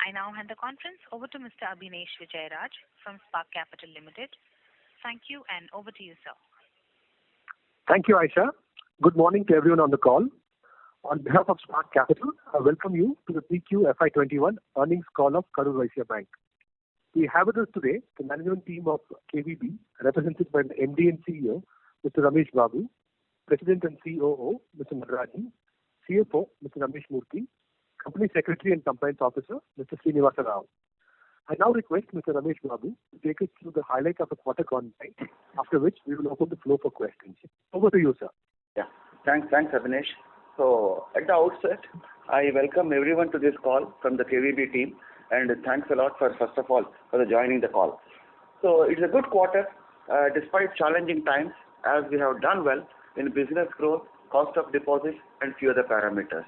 I now hand the conference over to Mr. Abhinesh Vijayaraj from Spark Capital Limited. Thank you, and over to you, sir. Thank you, Aisha. Good morning to everyone on the call. On behalf of Spark Capital, I welcome you to the Q3FY21 earnings call of Karur Vysya Bank. We have with us today the management team of KVB, represented by the MD and CEO, Mr. Ramesh Babu, President and COO, Mr. Nadarajan, CFO, Mr. Ramesh Murthy, Company Secretary and Compliance Officer, Mr. Srinivasa Rao. I now request Mr. Ramesh Babu to take us through the highlights of the quarter gone by, after which we will open the floor for questions. Over to you, sir. Yeah, thanks, Abhinesh. So, at the outset, I welcome everyone to this call from the KVB team, and thanks a lot for, first of all, for joining the call. So, it's a good quarter, despite challenging times, as we have done well in business growth, cost of deposits, and few other parameters.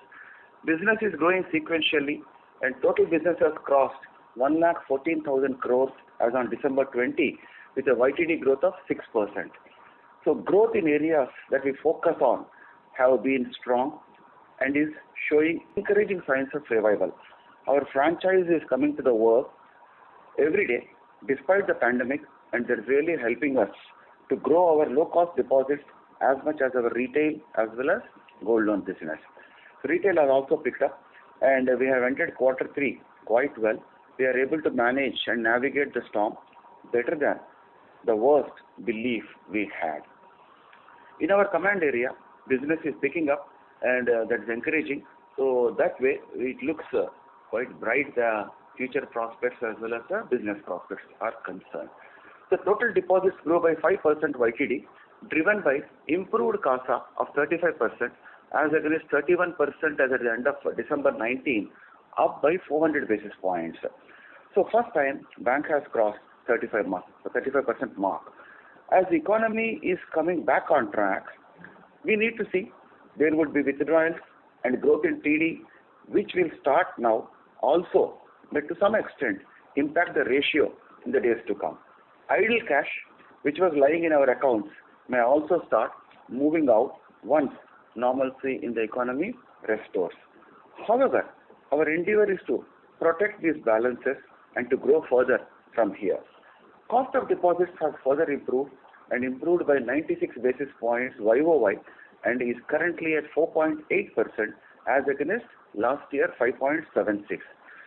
Business is growing sequentially, and total business has crossed 1,14,000 crores as on December 20, with a YTD growth of 6%. So growth in areas that we focus on have been strong and is showing encouraging signs of revival. Our franchise is coming to the work every day despite the pandemic, and they're really helping us to grow our low-cost deposits as much as our retail as well as gold loan business. Retail has also picked up, and we have entered quarter 3 quite well. We are able to manage and navigate the storm better than the worst belief we had. In our command area, business is picking up, and that's encouraging. So that way, it looks quite bright. The future prospects as well as the business prospects are concerned. The total deposits grew by 5% YTD, driven by improved CASA of 35%, as against 31% as at the end of December 19, up by 400 basis points. So first time, bank has crossed 35% mark. As the economy is coming back on track, we need to see there would be withdrawals and growth in TD, which will start now also, but to some extent impact the ratio in the days to come. Idle cash, which was lying in our accounts, may also start moving out once normalcy in the economy restores. However, our endeavor is to protect these balances and to grow further from here. Cost of deposits has further improved by 96 basis points YOY, and is currently at 4.8% as against last year 5.76.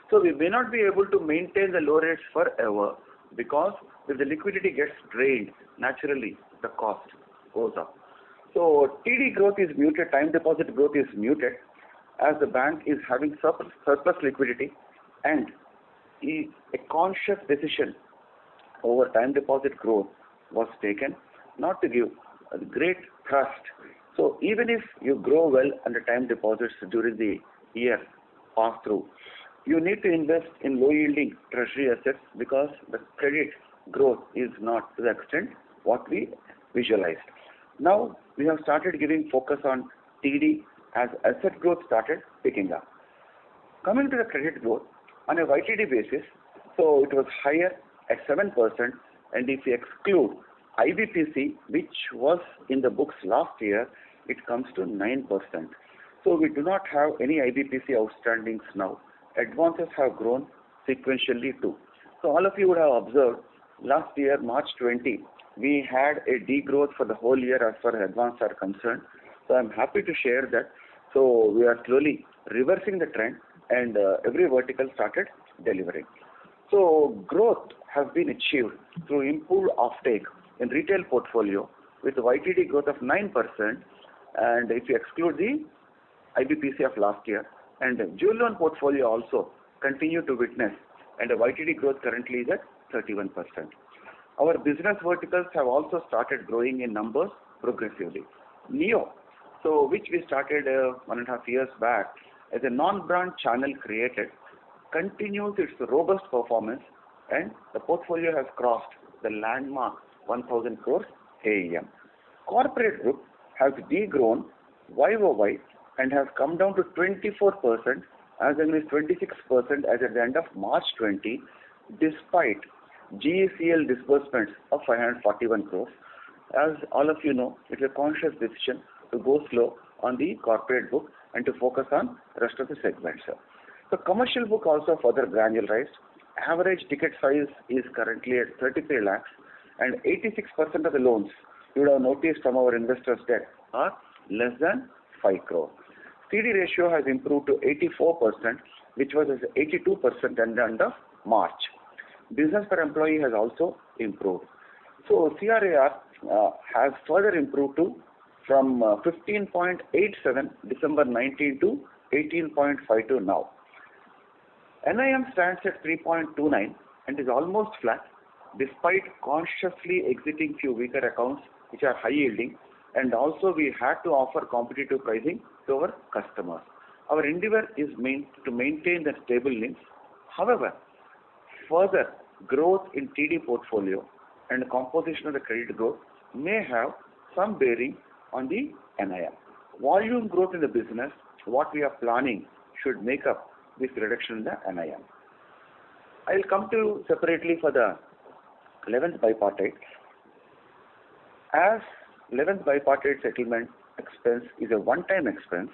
So we may not be able to maintain the low rates forever, because if the liquidity gets drained, naturally the cost goes up. So TD growth is muted, time deposit growth is muted, as the bank is having surplus liquidity, and a conscious decision over time deposit growth was taken, not to give a great thrust. So even if you grow well under time deposits during the year pass through, you need to invest in low yielding treasury assets, because the credit growth is not to the extent what we visualized. Now we have started giving focus on TD as asset growth started picking up. Coming to the credit growth on a YTD basis, so it was higher at 7%, and if we exclude IBPC, which was in the books last year, it comes to 9%. So we do not have any IBPC outstandings now. Advances have grown sequentially too. So all of you would have observed last year, March 20, we had a degrowth for the whole year as far as advances are concerned. So I'm happy to share that. So we are slowly reversing the trend, and every vertical started delivering. So growth has been achieved through improved offtake in retail portfolio with YTD growth of 9%, and if you exclude the IBPC of last year, and the jewel loan portfolio also continue to witness, and the YTD growth currently is at 31%. Our business verticals have also started growing in numbers progressively. Neo, so which we started 1.5 years back as a non-brand channel created, continues its robust performance, and the portfolio has crossed the landmark 1,000 crores AUM. Corporate group has degrown YOY and has come down to 24% as against 26% as at the end of March 20, despite GECL disbursements of 541 crores. As all of you know, it's a conscious decision to go slow on the corporate book and to focus on rest of the segments. The commercial book also further granularized. Average ticket size is currently at 33 lakhs, and 86% of the loans you would have noticed from our investors' deck are less than 5 crore. CD ratio has improved to 84%, which was 82% at the end of March. Business per employee has also improved. So CRAR has further improved from 15.87 December 19 to 18.52 now. NIM stands at 3.29 and is almost flat despite consciously exiting few weaker accounts which are high yielding, and also we had to offer competitive pricing to our customers. Our endeavor is to maintain the stable NIMs. However, further growth in TD portfolio and composition of the credit growth may have some bearing on the NIM. Volume growth in the business, what we are planning, should make up this reduction in the NIM. I will come to separately for the 11th bipartite. As 11th bipartite settlement expense is a one-time expense,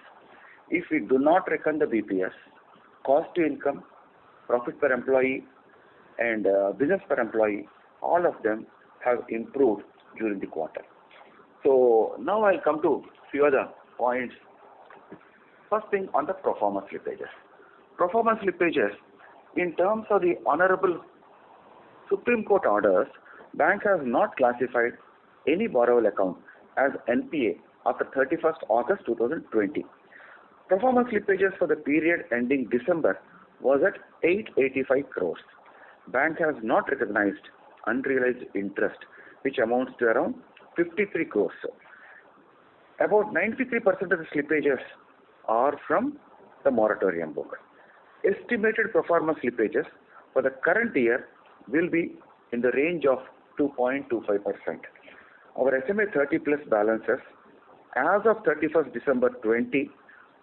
if we do not reckon the BPS, cost to income, profit per employee, and business per employee, all of them have improved during the quarter. So now I'll come to few other points. First thing on the pro forma slippages. Pro forma slippages, in terms of the Honorable Supreme Court orders, bank has not classified any borrower account as NPA after 31st August 2020. Pro forma slippages for the period ending December was at 885 crores. Bank has not recognized unrealized interest, which amounts to around 53 crores. About 93% of the slippages are from the moratorium book. Estimated pro forma slippages for the current year will be in the range of 2.25%. Our SMA 30 plus balances as of 31st December 20,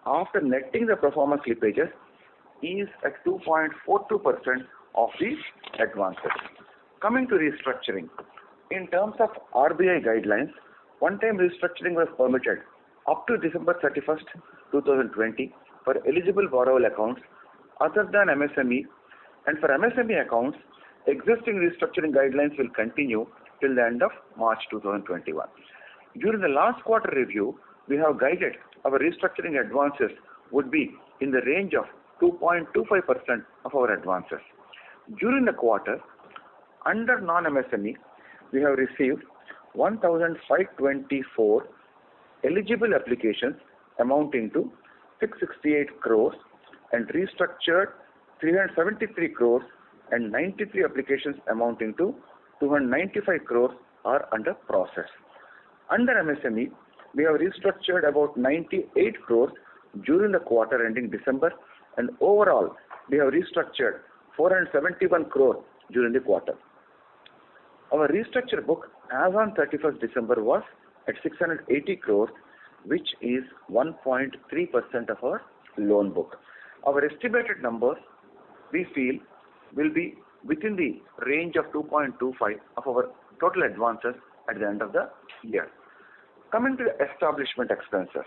after netting the pro forma slippages, is at 2.42% of the advances. Coming to restructuring, in terms of RBI guidelines, one-time restructuring was permitted up to December 31st, 2020 for eligible borrower accounts other than MSME, and for MSME accounts, existing restructuring guidelines will continue till the end of March 2021. During the last quarter review, we have guided our restructuring advances would be in the range of 2.25% of our advances. During the quarter, under non-MSME, we have received 1,524 eligible applications amounting to 668 crores and restructured 373 crores, and 93 applications amounting to 295 crores are under process. Under MSME, we have restructured about 98 crores during the quarter ending December, and overall we have restructured 471 crores during the quarter. Our restructure book as on 31st December was at 680 crores, which is 1.3% of our loan book. Our estimated numbers, we feel, will be within the range of 2.25 of our total advances at the end of the year. Coming to the establishment expenses.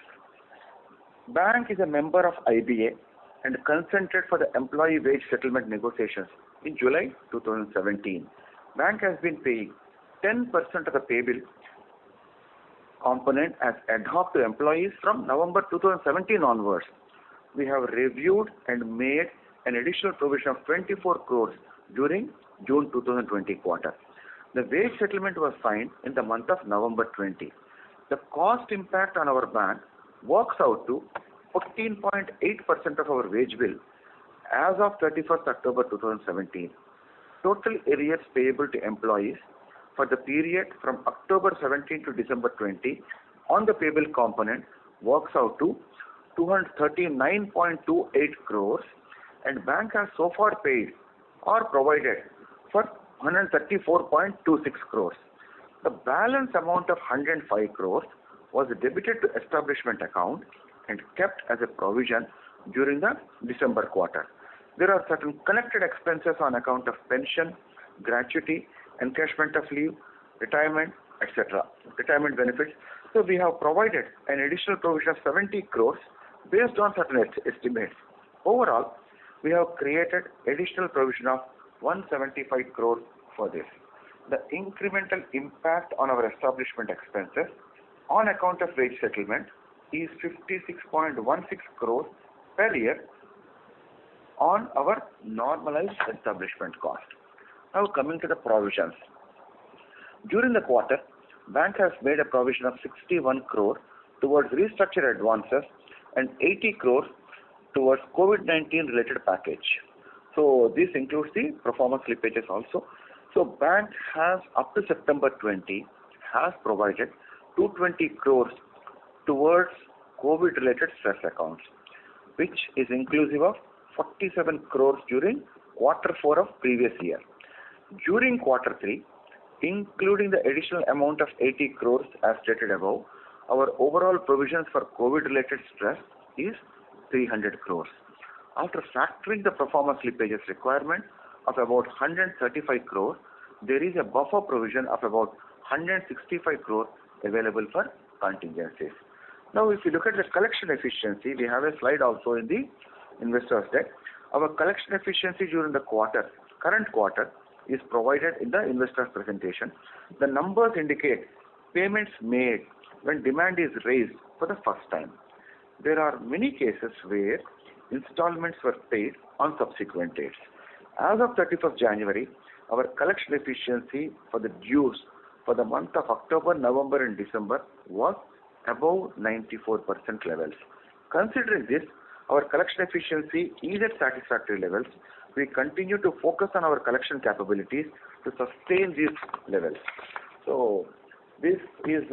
Bank is a member of IBA and consented for the employee wage settlement negotiations in July 2017. Bank has been paying 10% of the payable component as ad hoc to employees from November 2017 onwards. We have reviewed and made an additional provision of 24 crores during June 2020 quarter. The wage settlement was signed in the month of November 20. The cost impact on our bank works out to 14.8% of our wage bill as of 31st October 2017. Total arrears payable to employees for the period from October 17 to December 20 on the payable component works out to 239.28 crores, and bank has so far paid or provided for 134.26 crores. The balance amount of 105 crores was debited to establishment account and kept as a provision during the December quarter. There are certain connected expenses on account of pension, gratuity, encashment of leave, retirement, etc., retirement benefits. So we have provided an additional provision of 70 crores based on certain estimates. Overall, we have created additional provision of 175 crore for this. The incremental impact on our establishment expenses on account of wage settlement is 56.16 crore per year on our normalized establishment cost. Now coming to the provisions. During the quarter, bank has made a provision of 61 crore towards restructure advances and 80 crore towards COVID-19 related package. So this includes the performance slippages also. So bank has up to September 20 has provided 220 crores towards COVID related stress accounts, which is inclusive of 47 crores during quarter 4 of previous year. During quarter 3, including the additional amount of 80 crores as stated above, our overall provisions for COVID related stress is 300 crores. After factoring the performance slippages requirement of about 135 crore, there is a buffer provision of about 165 crore available for contingencies. Now, if you look at the collection efficiency, we have a slide also in the investors deck. Our collection efficiency during the current quarter, is provided in the investors presentation. The numbers indicate payments made when demand is raised for the first time. There are many cases where installments were paid on subsequent dates. As of 31st January, our collection efficiency for the dues for the month of October, November and December was above 94% levels. Considering this, our collection efficiency is at satisfactory levels. We continue to focus on our collection capabilities to sustain these levels. So this is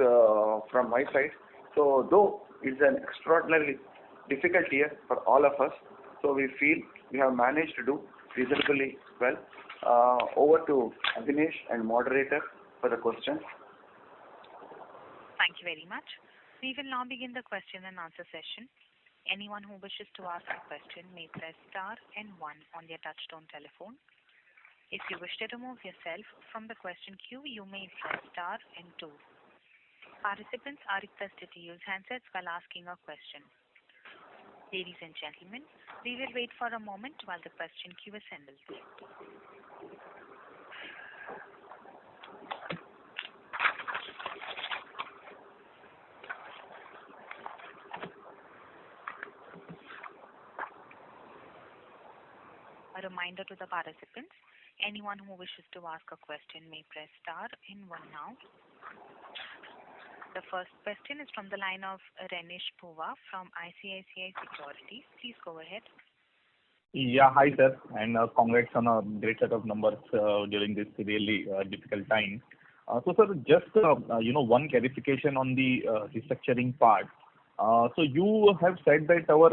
from my side. So though it's an extraordinarily difficult year for all of us, so we feel we have managed to do reasonably well. Over to Abhinesh and moderator for the questions. Thank you very much. We will now begin the question and answer session. Anyone who wishes to ask a question may press star and 1 on their touchtone telephone. If you wish to remove yourself from the question queue, you may press star and 2. Participants are requested to use handsets while asking a question. Ladies and gentlemen, we will wait for a moment while the question queue assembles. A reminder to the participants, anyone who wishes to ask a question may press star and 1 now. The first question is from the line of Renish Bhuva from ICICI Securities. Please go ahead. Yeah, hi sir, and congrats on a great set of numbers during this really difficult time. So sir, just one clarification on the restructuring part. So you have said that our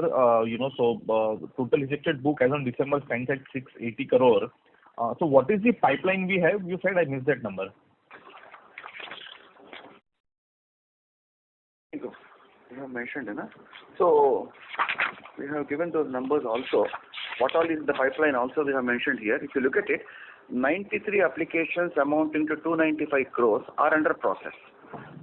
total rejected book as on December stands at 680 crore. So what is the pipeline we have? You said I missed that number. We have mentioned, so we have given those numbers also. What all is the pipeline also we have mentioned here. If you look at it, 93 applications amounting to 295 crores are under process.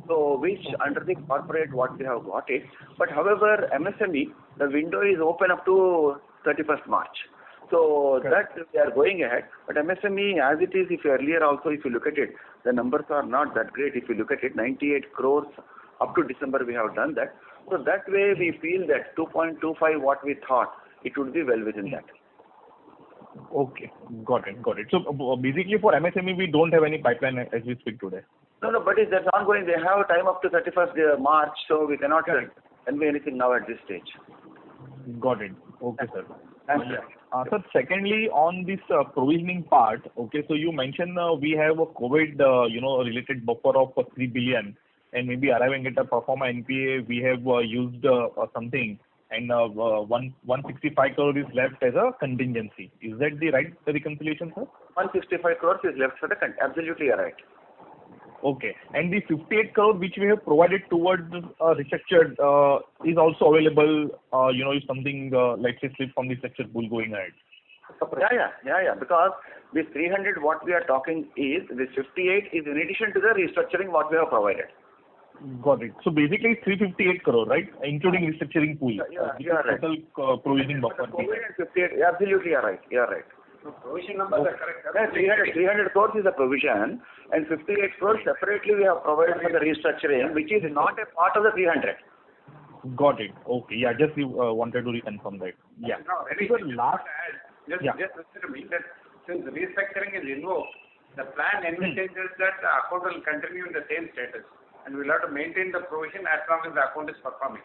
So which under the corporate what we have got it. But however, MSME, the window is open up to 31st March. So that we are going ahead. But MSME as it is, if earlier also if you look at it, the numbers are not that great. If you look at it, 98 crores up to December we have done that. So that way we feel that 2.25 what we thought, it would be well within that. Okay, got it. So basically for MSME we don't have any pipeline as we speak today. No, but that's ongoing. They have time up to 31st March, so we cannot convey anything now at this stage. Got it. Okay, sir. Sir, secondly, on this provisioning part, okay, so you mentioned we have a COVID, related buffer of 3 billion, and maybe arriving at a pro forma NPA, we have used something, and 165 crore is left as a contingency. Is that the right reconciliation, sir? 165 crores is left for the absolutely right. Okay. And the 58 crore which we have provided towards restructured is also available, if something, let's say, slip from the restructured pool going ahead. Yeah. Because this 300 what we are talking is, this 58 is in addition to the restructuring what we have provided. Got it. So basically 358 crore, right? Including restructuring pool. You are right. Total provisioning buffer. COVID and 58, absolutely you are right. You are right. So provision numbers are correct. Yeah, 300 crores is a provision and 58 crores separately we have provided for the restructuring, which is not a part of the 300. Got it. Okay. Yeah, just wanted to reconfirm that. Yeah. Now, So last, just yeah. listen to me that since restructuring is invoked, the plan envisages that the account will continue in the same status and we'll have to maintain the provision as long as the account is performing.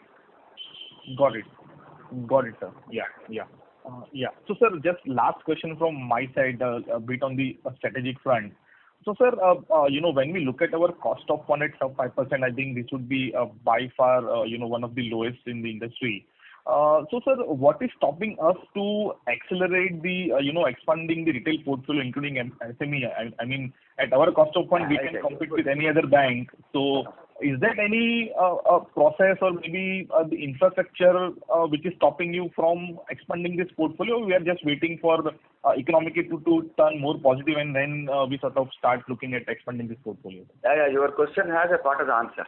Got it. Got it, sir. Yeah, yeah. Yeah. So, sir, just last question from my side, a bit on the strategic front. So, sir, when we look at our cost of fund at sub 5%, I think this would be by far, one of the lowest in the industry. So, sir, what is stopping us to accelerate the, expanding the retail portfolio, including SME? I mean, at our cost of fund, we can compete with any other bank. So, is that any process or maybe the infrastructure which is stopping you from expanding this portfolio? We are just waiting for the economically to turn more positive and then we sort of start looking at expanding this portfolio. Yeah, your question has a part of the answer.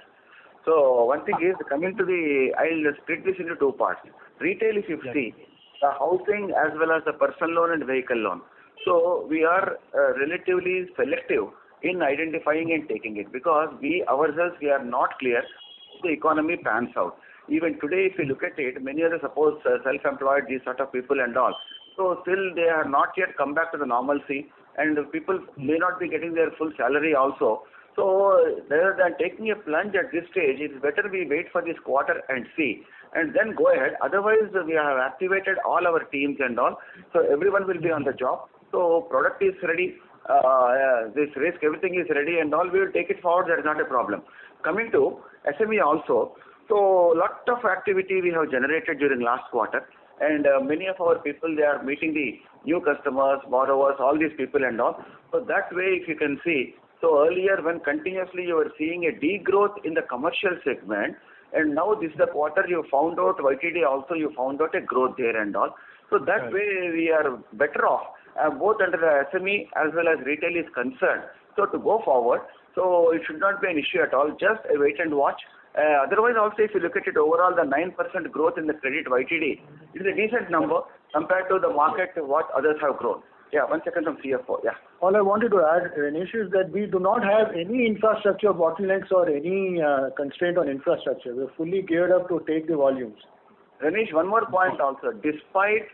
So one thing is coming to I'll split this into two parts. Retail, if you see, the housing as well as the personal loan and vehicle loan. So we are relatively selective in identifying and taking it because we ourselves are not clear the economy pans out. Even today, if you look at it, many of the suppose self-employed, these sort of people and all. So still they have not yet come back to the normalcy and people may not be getting their full salary also. So rather than taking a plunge at this stage, it's better we wait for this quarter and see and then go ahead. Otherwise, we have activated all our teams and all. So everyone will be on the job. So product is ready. This risk, everything is ready and all. We will take it forward. That is not a problem. Coming to SME also. So lot of activity we have generated during last quarter. And many of our people, they are meeting the new customers, borrowers, all these people and all. So that way, if you can see, so earlier when continuously you were seeing a degrowth in the commercial segment, and now this is the quarter you found out, YTD also you found out a growth there and all. So that way we are better off, both under the SME as well as retail is concerned. So to go forward, so it should not be an issue at all, just a wait and watch. Otherwise also if you look at it overall, the 9% growth in the credit YTD is a decent number compared to the market what others have grown. Yeah, 1 second from CFO. Yeah. All I wanted to add, Renish, is that we do not have any infrastructure bottlenecks or any constraint on infrastructure. We're fully geared up to take the volumes. Renish, one more point also. Despite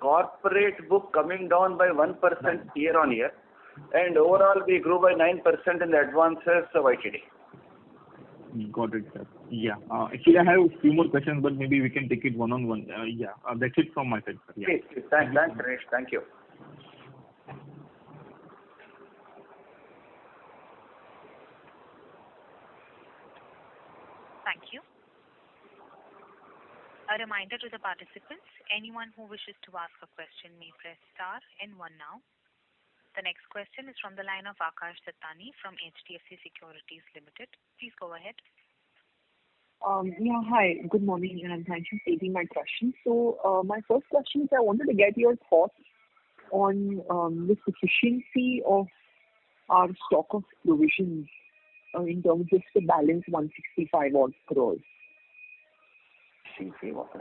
corporate book coming down by 1% year on year, and overall we grew by 9% in the advances YTD. Got it, sir. Yeah. Actually, I have a few more questions, but maybe we can take it one-on-one. That's it from my side, sir. Yeah. Okay. Thanks, Renish. Thank you. Thank you. A reminder to the participants, anyone who wishes to ask a question may press star and one now. The next question is from the line of Akash Sattani from HDFC Securities Limited. Please go ahead. Hi. Good morning, and thank you for taking my question. So, my first question is I wanted to get your thoughts on the sufficiency of our stock of provisions in terms of the balance 165 odd crores.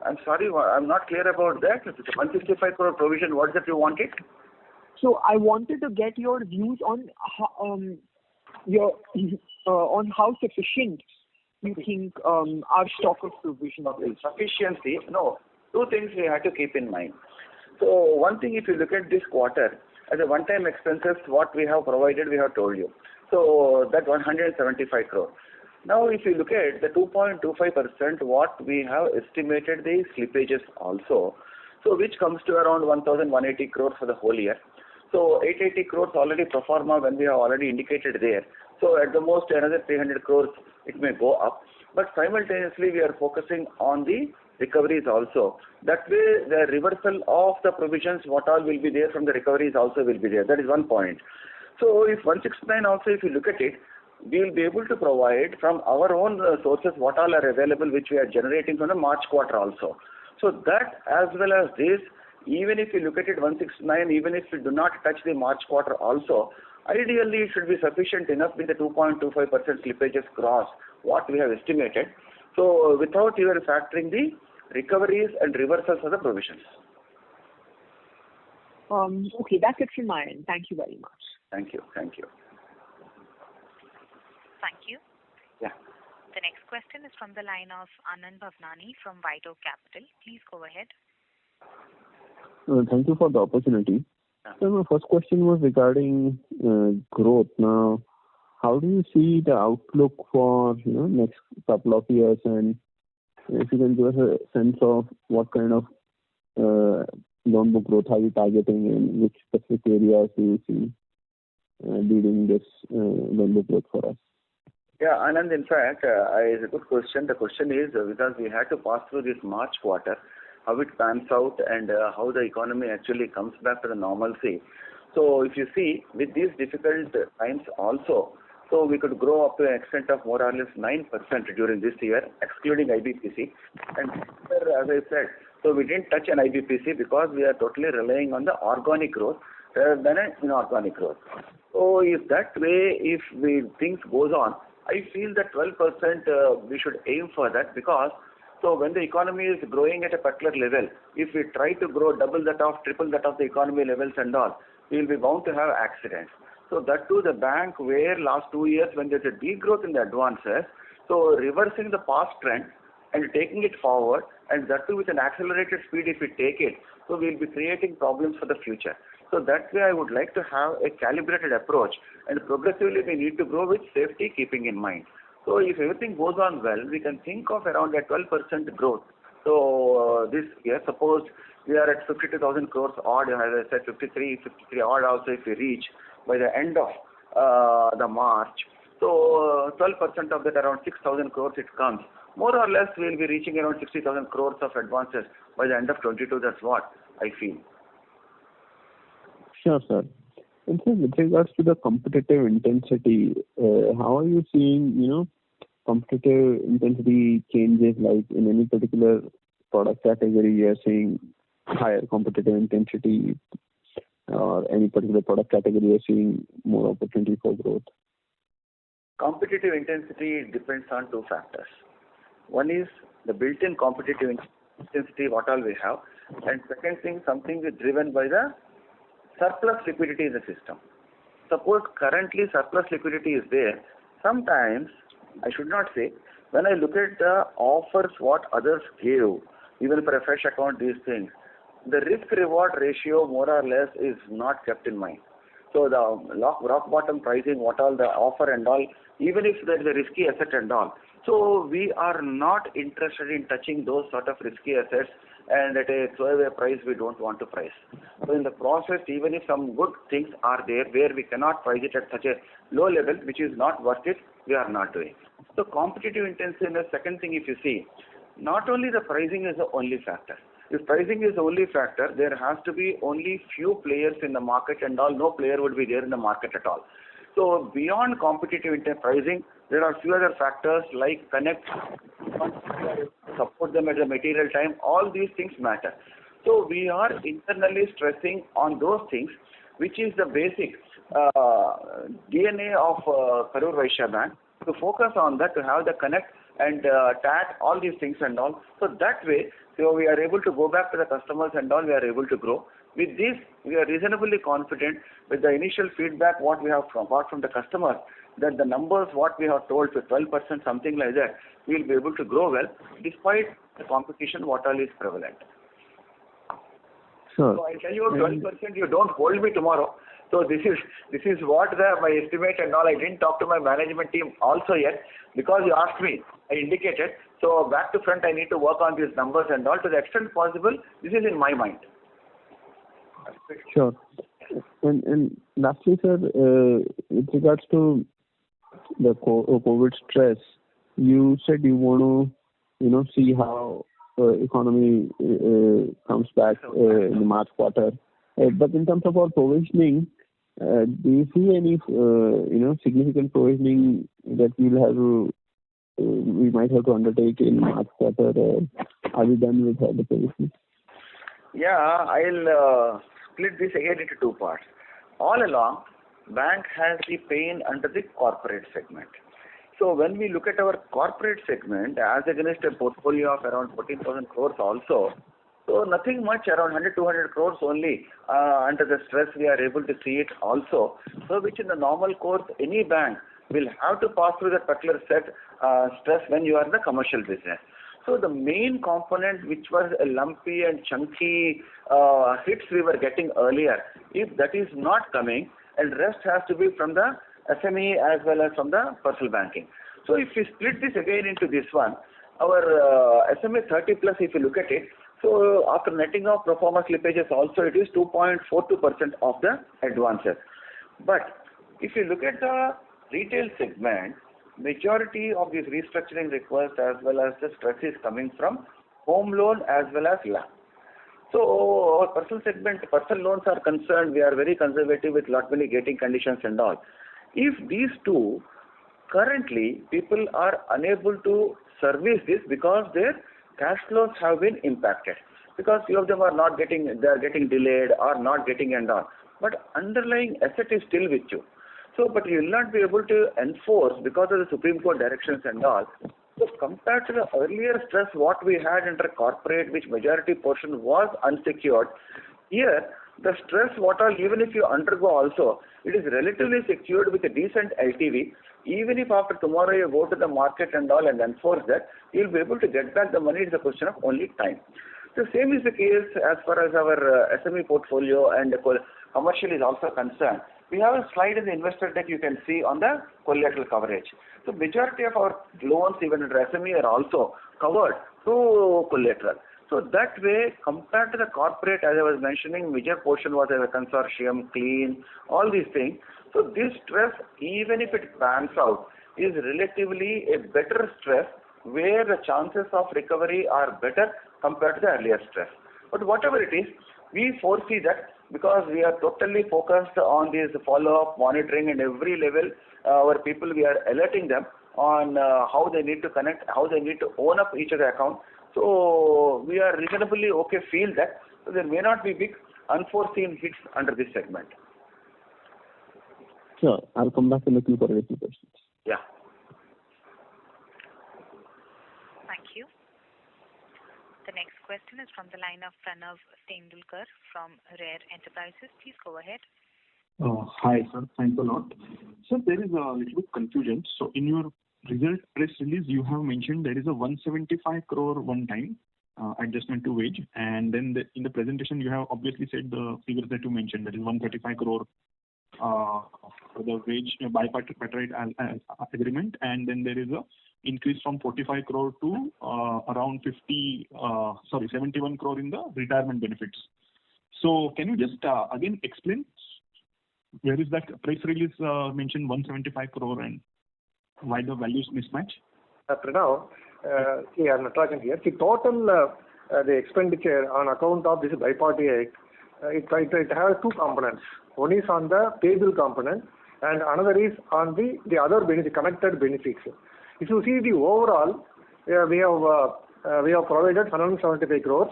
I'm sorry, I'm not clear about that. It's a 165 crore provision. What is that you wanted? So I wanted to get your views on on how sufficient you think our stock of provisions is. Sufficiency? No. Two things we have to keep in mind. So one thing, if you look at this quarter, as a one-time expenses, what we have provided, we have told you. So that 175 crore. Now, if you look at the 2.25%, what we have estimated the slippages also, so which comes to around 1,180 crores for the whole year. So 880 crores already pro forma when we have already indicated there. So at the most another 300 crores it may go up. But simultaneously we are focusing on the recoveries also. That way the reversal of the provisions, what all will be there from the recoveries also will be there. That is one point. So if 169 also, if you look at it, we will be able to provide from our own sources what all are available, which we are generating from the March quarter also. So that as well as this, even if you look at it 169, even if we do not touch the March quarter also, ideally it should be sufficient enough with the 2.25% slippages cross what we have estimated. So without even factoring the recoveries and reversals of the provisions. Okay, that's it from my end. Thank you very much. Thank you. Thank you. Thank you. Yeah. The next question is from the line of Anand Bhavnani from White Oak Capital. Please go ahead. Thank you for the opportunity. Yeah. So my first question was regarding growth. Now, how do you see the outlook for next couple of years, and if you can give us a sense of what kind of loan book growth are you targeting, and which specific areas do you see leading this loan book growth for us? Yeah, Anand, in fact, it's a good question. The question is because we had to pass through this March quarter, how it pans out and how the economy actually comes back to the normalcy. So if you see, with these difficult times also, so we could grow up to an extent of more or less 9% during this year, excluding IBPC. And as I said, so we didn't touch an IBPC because we are totally relying on the organic growth rather than an inorganic growth. So if that way, if things goes on, I feel that 12% we should aim for that, because so when the economy is growing at a particular level, if we try to grow double that of, triple that of the economy levels and all, we will be bound to have accidents. So that too, the bank where last 2 years when there's a degrowth in the advances, so reversing the past trend and taking it forward, and that too with an accelerated speed if we take it, so we'll be creating problems for the future. So that way I would like to have a calibrated approach, and progressively we need to grow with safety keeping in mind. So if everything goes on well, we can think of around a 12% growth. So this year, suppose we are at 52,000 crores odd, as I said, 53 odd also if we reach by the end of the March. So 12% of that, around 6,000 crores it comes. More or less we will be reaching around 60,000 crores of advances by the end of 22. That's what I feel. Sure, sir. And so with regards to the competitive intensity, how are you seeing, competitive intensity changes, like in any particular product category you are seeing higher competitive intensity, or any particular product category you are seeing more opportunity for growth? Competitive intensity depends on two factors. One is the built-in competitive intensity, what all we have, and second thing, something is driven by the surplus liquidity in the system. Suppose currently surplus liquidity is there, sometimes, I should not say, when I look at the offers what others give, even for a fresh account, these things, the risk-reward ratio more or less is not kept in mind. So the rock bottom pricing, what all the offer and all, even if there is a risky asset and all, so we are not interested in touching those sort of risky assets, and at a throwaway price we don't want to price. So in the process, even if some good things are there where we cannot price it at such a low level which is not worth it, we are not doing. So competitive intensity, and the second thing, if you see, not only the pricing is the only factor. If pricing is the only factor, there has to be only few players in the market and all, no player would be there in the market at all. So beyond competitive pricing, there are few other factors like connect, support them at the material time, all these things matter. So we are internally stressing on those things, which is the basic DNA of Karur Vysya Bank, to focus on that, to have the connect and tag, all these things and all. So that way, so we are able to go back to the customers and all, we are able to grow. With this, we are reasonably confident with the initial feedback what we have got from the customers, that the numbers what we have told to 12%, something like that, we will be able to grow well despite the competition what all is prevalent. Sure. So I tell you 12%, you don't hold me tomorrow. So this is what my estimate and all. I didn't talk to my management team also yet, because you asked me, I indicated. So back to front, I need to work on these numbers and all. To the extent possible, this is in my mind. Sure. And lastly, sir, with regards to the COVID stress, you said you want to, see how economy comes back in the March quarter. But in terms of our provisioning, do you see any, significant provisioning that we might have to undertake in March quarter, or are we done with all the provisioning? Yeah, I'll split this again into two parts. All along, bank has the pain under the corporate segment. So when we look at our corporate segment, as against a portfolio of around 14,000 crores also, so nothing much, around 100-200 crores only under the stress we are able to see it also. So which in the normal course, any bank will have to pass through that particular stress when you are in the commercial business. So the main component which was a lumpy and chunky hits we were getting earlier, if that is not coming, and rest has to be from the SME as well as from the personal banking. So if we split this again into this one, our SME 30 plus, if you look at it, so after netting off pro forma slippages also, it is 2.42% of the advances. But if you look at the retail segment, majority of these restructuring requests as well as the stress is coming from home loan as well as LAP. So our personal segment, personal loans are concerned, we are very conservative with lot many gating conditions and all. If these two, currently people are unable to service this because their cash flows have been impacted. Because few of them are not getting, they are getting delayed or not getting and all. But underlying asset is still with you. So, but you will not be able to enforce because of the Supreme Court directions and all. So compared to the earlier stress what we had under corporate, which majority portion was unsecured, here the stress what all, even if you undergo also, it is relatively secured with a decent LTV. Even if after tomorrow you go to the market and all and enforce that, you will be able to get back the money. It's a question of only time. The same is the case as far as our SME portfolio and commercial is also concerned. We have a slide in the investor deck you can see on the collateral coverage. So majority of our loans even under SME are also covered through collateral. So that way, compared to the corporate, as I was mentioning, major portion was as a consortium, clean, all these things. So this stress, even if it pans out, is relatively a better stress where the chances of recovery are better compared to the earlier stress. But whatever it is, we foresee that because we are totally focused on this follow-up, monitoring and every level, our people, we are alerting them on how they need to connect, how they need to own up each of the account. So we are reasonably okay, feel that there may not be big unforeseen hits under this segment. Sure, I'll come back and look for a few questions. Yeah. Thank you. The next question is from the line of Pranav Tendulkar from Rare Enterprises. Please go ahead. Hi, sir. Thanks a lot. Sir, there is a little bit confusion. So in your result press release, you have mentioned there is a 175 crore one-time adjustment to wage, and then in the presentation you have obviously said the figures that you mentioned, that is 135 crore for the wage bipartite agreement, and then there is a increase from 45 crore to around 71 crore in the retirement benefits. So can you just again explain where is that press release mentioned 175 crore and why the values mismatch? Pranav, see, I'm Natarajan here. The total the expenditure on account of this bipartite, it has two components. One is on the payable component and another is on the other benefit, connected benefits. If you see the overall, we have provided 175 crores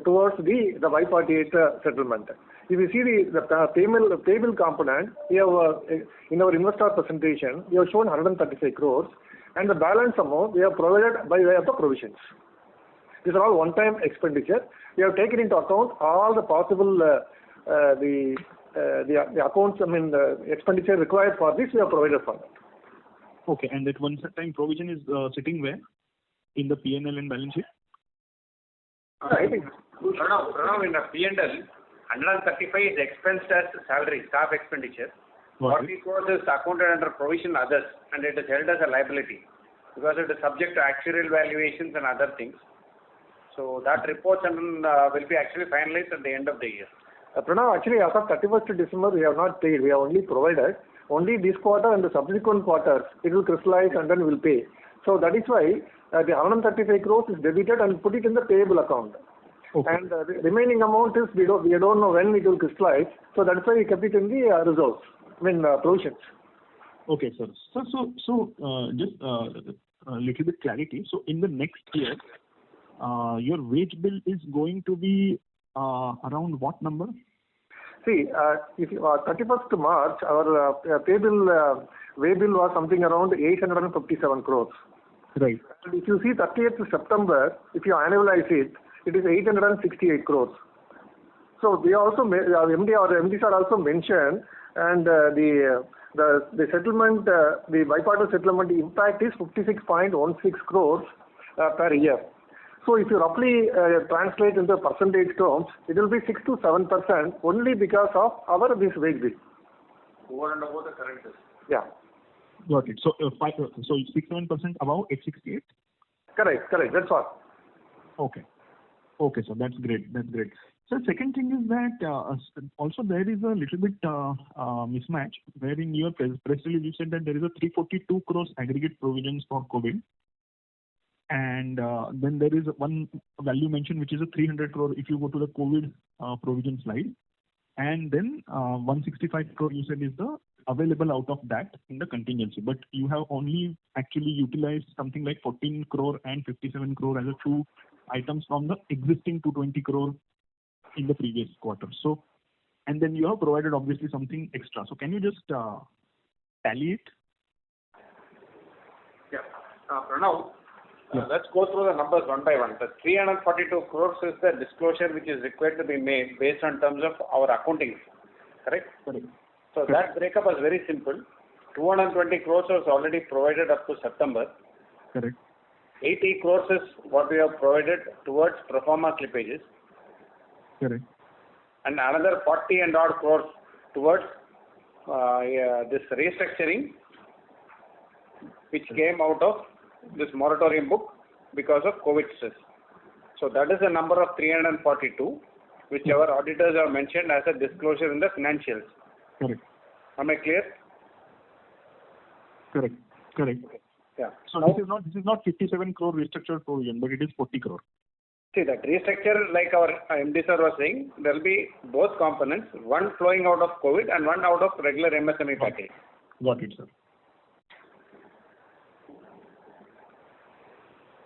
towards the bipartite settlement. If you see the payable component, we have in our investor presentation, we have shown 135 crores, and the balance amount we have provided by way of the provisions. These are all one-time expenditure. We have taken into account all the possible the accounts. I mean, the expenditure required for this, we have provided for that. Okay, and that one-time provision is sitting where in the P&L and balance sheet? I think Pranav, in the P&L, 135 is expensed as salary, staff expenditure. 40 crores is accounted under provision others, and it is held as a liability because it is subject to actuarial valuations and other things. So that report will be actually finalized at the end of the year. Pranav, actually, as of 31st December, we have not paid. We have only provided. Only this quarter and the subsequent quarters, it will crystallize and then we will pay. So that is why the 135 crores is debited and put it in the payable account. Okay. And the remaining amount is we don't know when it will crystallize. So that's why we kept it in the reserves, provisions. Okay, sir. So just a little bit clarity. So in the next year, your wage bill is going to be around what number? See, if 31st March, our payable way bill was something around 857 crores. Right. And if you see 30th September, if you annualize it, it is 868 crores. So we also MDs are also mentioned, and the settlement, the bipartisan settlement impact is 56.16 crores per year. So if you roughly translate into percentage terms, it will be 6 to 7% only because of this wage bill. Over and above the current system. Yeah. Got it. So 6-7% above 868? Correct. That's all. Okay. Okay, so that's great. So second thing is that also there is a little bit mismatch where in your press release you said that there is a 342 crores aggregate provisions for COVID. And then there is one value mentioned which is a 300 crore if you go to the COVID provision slide. And then 165 crore you said is the available out of that in the contingency. But you have only actually utilized something like 14 crore and 57 crore as a two items from the existing 220 crore in the previous quarter. So, and then you have provided obviously something extra. So can you just tally it? Yeah. Pranav, let's go through the numbers one by one. The 342 crores is the disclosure which is required to be made based on terms of our accounting. Correct? Correct. So that breakup is very simple. 220 crores was already provided up to September. Correct. 80 crores is what we have provided towards pro forma slippages. Correct. And another 40 and odd crores towards this restructuring which came out of this moratorium book because of COVID stress. So that is a number of 342 which our auditors have mentioned as a disclosure in the financials. Correct. Am I clear? Correct. Yeah. So now, this is not 57 crore restructured provision, but it is 40 crore. See, that restructure, like our MD sir was saying, there will be both components, one flowing out of COVID and one out of regular MSME package. Got it, sir.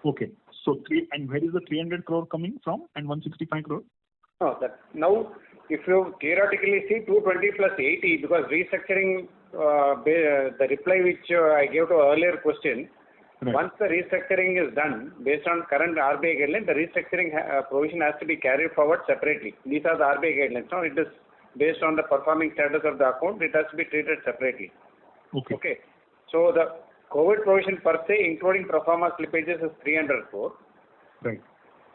Okay. So and where is the 300 crore coming from and 165 crore? No, that now if you theoretically see 220 plus 80, because restructuring, the reply which I gave to earlier question, right. Once the restructuring is done, based on current RBI guidelines, the restructuring provision has to be carried forward separately. These are the RBI guidelines. Now it is based on the performing status of the account, it has to be treated separately. Okay. So the COVID provision per se, including pro forma slippages, is 300 crore. Right.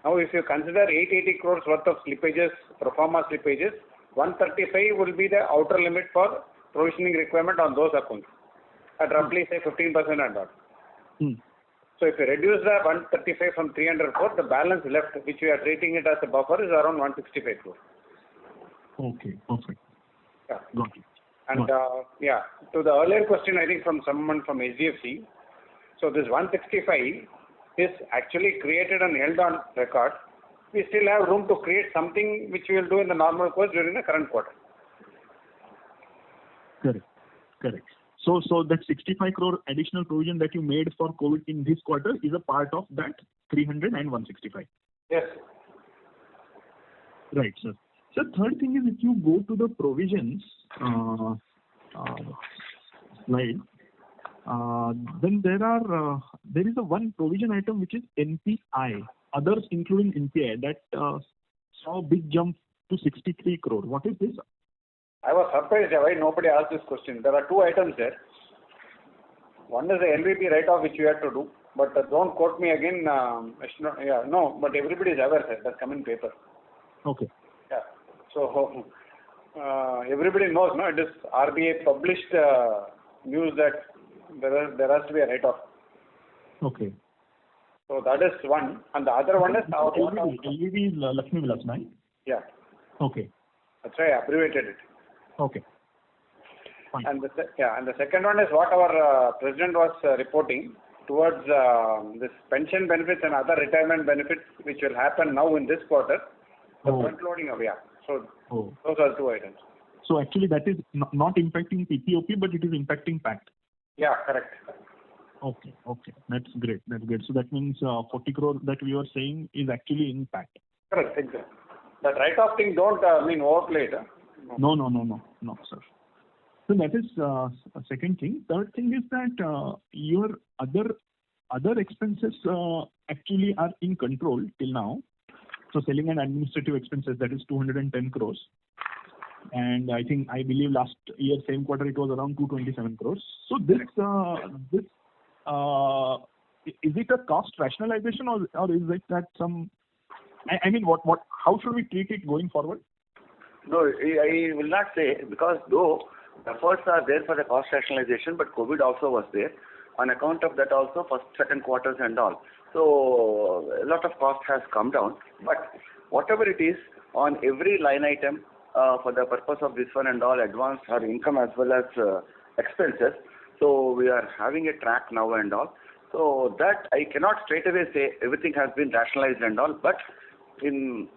Now, if you consider 880 crores worth of slippages, pro forma slippages, 135 will be the outer limit for provisioning requirement on those accounts at roughly say 15% and all. So if you reduce the 135 from 300 crores, the balance left, which we are treating it as a buffer, is around 165 crores. Okay, perfect. Yeah. Got it. And to the earlier question, I think from someone from HDFC, so this 165 is actually created and held on record. We still have room to create something which we will do in the normal course during the current quarter. Correct. So that 65 crore additional provision that you made for COVID in this quarter is a part of that 300 and 165. Yes. Right, sir. So third thing is if you go to the provisions slide, then there is a one provision item which is NPI, others including NPI, that saw a big jump to 63 crore. What is this? I was surprised why nobody asked this question. There are two items there. One is the LVP write-off which you had to do, but don't quote me again. But everybody is aware, sir. That's come in paper. Okay. Yeah. So everybody knows, no? It is RBI published news that there has to be a write-off. Okay. So that is one, and the other one is LVP is Lakshmi Vilas, right? Yeah. Okay. That's why I abbreviated it. Okay. Fine. And the second one is what our president was reporting towards this pension benefits and other retirement benefits which will happen now in this quarter. The front loading of So those are two items. So actually that is not impacting PPOP, but it is impacting PAT. Yeah, correct. Okay. That's great. So that means 40 crore that we were saying is actually in PAT. Correct, exactly. That write-off thing don't overplay it. No, sir. So that is second thing. Third thing is that your other expenses actually are in control till now. So selling and administrative expenses, that is 210 crores. And I believe last year, same quarter, it was around 227 crores. So this is it a cost rationalization or is it that some, how should we treat it going forward? No, I will not say, because though efforts are there for the cost rationalization, but COVID also was there. On account of that also, for certain quarters and all. So a lot of cost has come down. But whatever it is, on every line item, for the purpose of this one and all, advance or income as well as expenses. So we are having a track now and all. So that I cannot straight away say everything has been rationalized and all. But in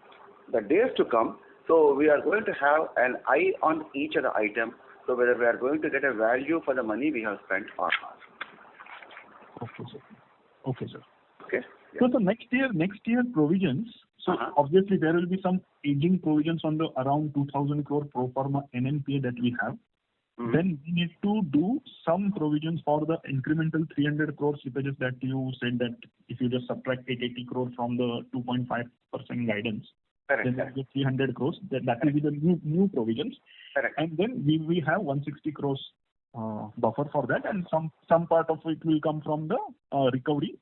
the days to come, so we are going to have an eye on each of the item. So whether we are going to get a value for the money we have spent or not. Okay, sir. Okay. Yeah. So next year provisions. So obviously there will be some aging provisions on the around 2,000 crore pro forma NNPA that we have. Mm-hmm. Then we need to do some provisions for the incremental 300 crore slippages that you said that if you just subtract 880 crore from the 2.5% guidance, correct, then that will be 300 crores. That will be the new provisions. Correct. And then we have 160 crores buffer for that, and some part of it will come from the recovery.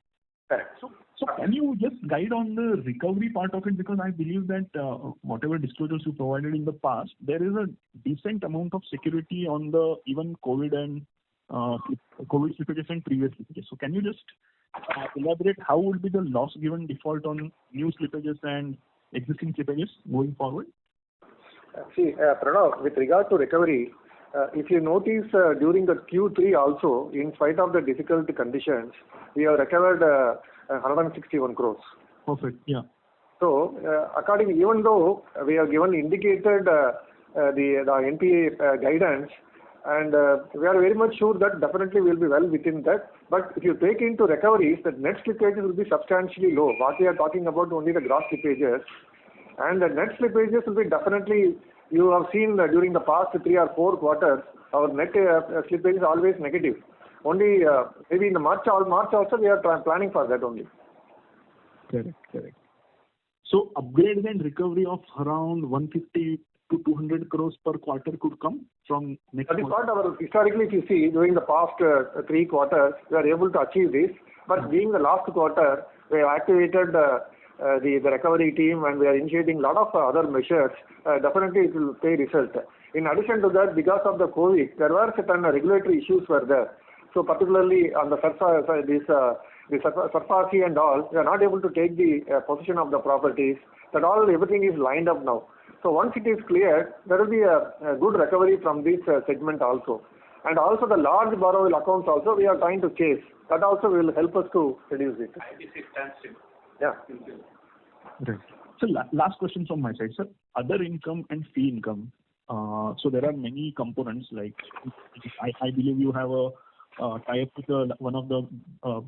Correct. So can you just guide on the recovery part of it, because I believe that whatever disclosures you provided in the past, there is a decent amount of security on the even COVID and COVID slippages and previous slippages. So can you just elaborate how would be the loss given default on new slippages and existing slippages going forward? See, Pranav, with regard to recovery, if you notice during the Q3 also, in spite of the difficult conditions, we have recovered 161 crores. Perfect. Yeah. So, according, even though we have given indicated the NPA guidance, and we are very much sure that definitely will be well within that. But if you take into recoveries, the net slippages will be substantially low. What we are talking about only the gross slippages, and the net slippages will be definitely. You have seen during the past 3 or 4 quarters, our net slippage is always negative. Only maybe in the March also we are planning for that only. Correct. So upgrades and recovery of around 150 to 200 crores per quarter could come from next quarter. That is what historically, if you see, during the past 3 quarters, we are able to achieve this. But being the last quarter, we have activated the recovery team, and we are initiating a lot of other measures. Definitely it will pay result. In addition to that, because of the COVID, there were certain regulatory issues were there. So particularly on the SARFAESI and all, we are not able to take the possession of the properties. Everything is lined up now. So once it is cleared, there will be a good recovery from this segment also. And also the large borrower accounts also we are trying to chase. That also will help us to reduce it. Yeah. Right. So last question from my side, sir. Other income and fee income. So there are many components. Like I believe you have a tie-up with one of the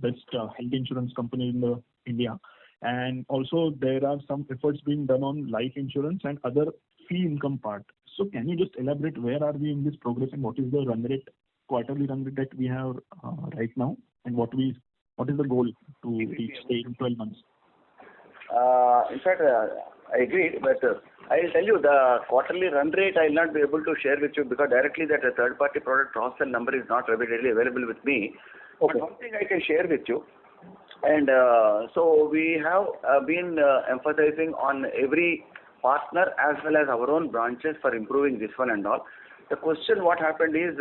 best health insurance company in India, and also there are some efforts being done on life insurance and other fee income part. So can you just elaborate where are we in this progress and what is the quarterly run rate that we have right now, and what is the goal to reach in 12 months? In fact, I agree, but I'll tell you the quarterly run rate I will not be able to share with you, because directly that a third-party product cross-sell number is not readily available with me. Okay. But one thing I can share with you, and so we have been emphasizing on every partner as well as our own branches for improving this one and all. The question what happened is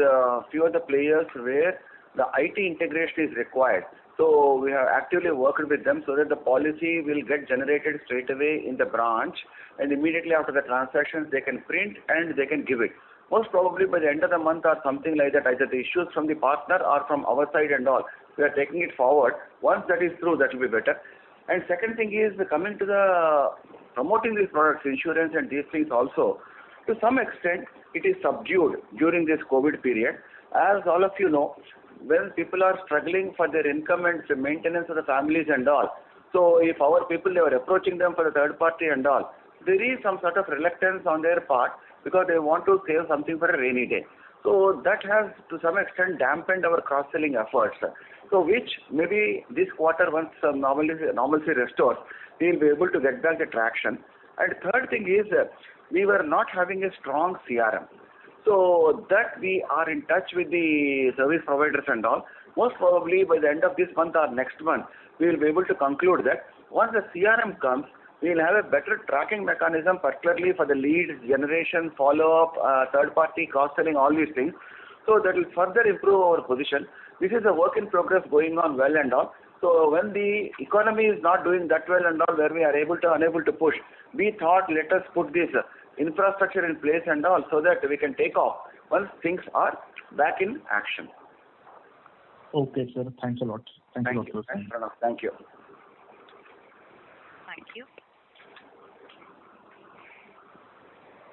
few of the players where the IT integration is required. So we have actively worked with them so that the policy will get generated straight away in the branch, and immediately after the transactions they can print and they can give it. Most probably by the end of the month or something like that, either the issues from the partner or from our side and all, we are taking it forward. Once that is through, that will be better. And second thing is coming to the promoting these products, insurance and these things also, to some extent it is subdued during this COVID period. As all of you know, when people are struggling for their income and maintenance of the families and all, so if our people, they were approaching them for the third party and all, there is some sort of reluctance on their part, because they want to save something for a rainy day. So that has to some extent dampened our cross-selling efforts. So which maybe this quarter, once normalcy restores, we will be able to get back the traction. And third thing is, we were not having a strong CRM. So that we are in touch with the service providers and all. Most probably by the end of this month or next month, we will be able to conclude that once the CRM comes, we will have a better tracking mechanism, particularly for the leads generation, follow-up, third-party cross-selling, all these things. So that will further improve our position. This is a work in progress going on well and all. So when the economy is not doing that well and all, where we are unable to push, we thought let us put this infrastructure in place and all, so that we can take off once things are back in action. Okay, sir. Thanks a lot. Thank you. Thanks, Pranav. Thank you. Thank you.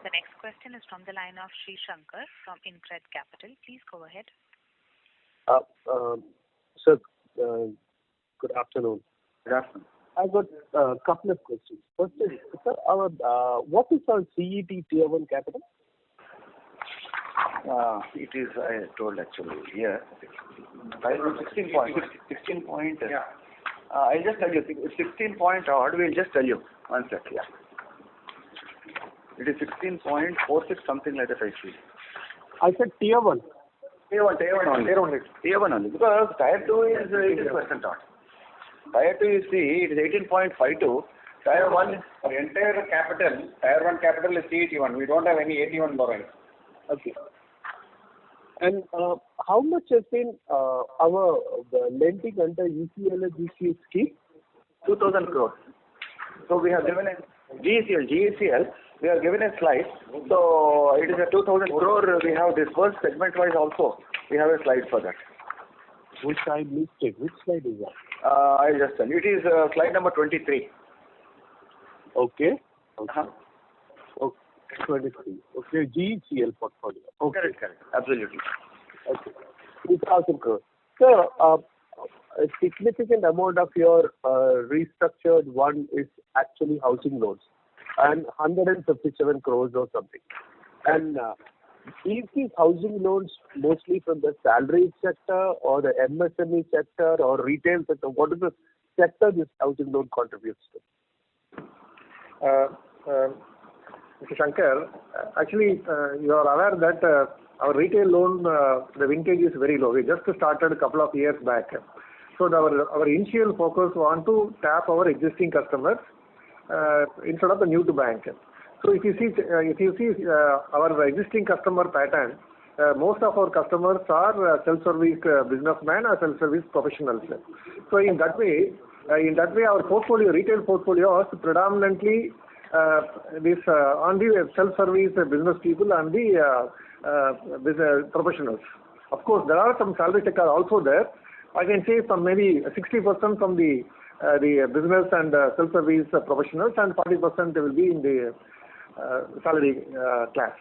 The next question is from the line of Sri Shankar from Incred Capital. Please go ahead. Sir, good afternoon. Good afternoon. I've got a couple of questions. First is, sir, what is our CET Tier 1 capital? It is, I told actually here, 16 point. 16 point. Yeah. I'll just tell you, it's 16 point odd, we'll just tell you. One sec, yeah. It is 16.46, something like that, I see. I said Tier 1. Tier 1 only. Because Tier 2 is 80% odd. Tier 2, you see, it is 18.52. Tier 1, for entire capital, Tier 1 capital is CET1. We don't have any AT1 borrowing. Okay. And how much has been our lending under ECLGC scheme? 2,000 crores. So we have given a GECL, we have given a slide. So it is a 2,000 crore we have disbursed segment-wise also. We have a slide for that. Which I missed it. Which slide is that? I'll just tell you. It is slide number 23. Okay. Okay. 23. Okay. GECL portfolio. Okay. Correct. Absolutely. Okay. 2,000 crores. Sir, a significant amount of your restructured one is actually housing loans, and 157 crores or something. And is these housing loans mostly from the salaried sector or the MSME sector or retail sector? What is the sector this housing loan contributes to? Mr. Shankar, actually, you are aware that our retail loan, the vintage is very low. We just started a couple of years back. So our initial focus was to tap our existing customers instead of the new to bank. So if you see our existing customer pattern, most of our customers are self-service businessmen or self-service professionals. So in that way, our portfolio, retail portfolio, is predominantly this on the self-service business people and the business professionals. Of course, there are some salary sector also there. I can say some maybe 60% from the business and self-service professionals, and 40% will be in the salary class.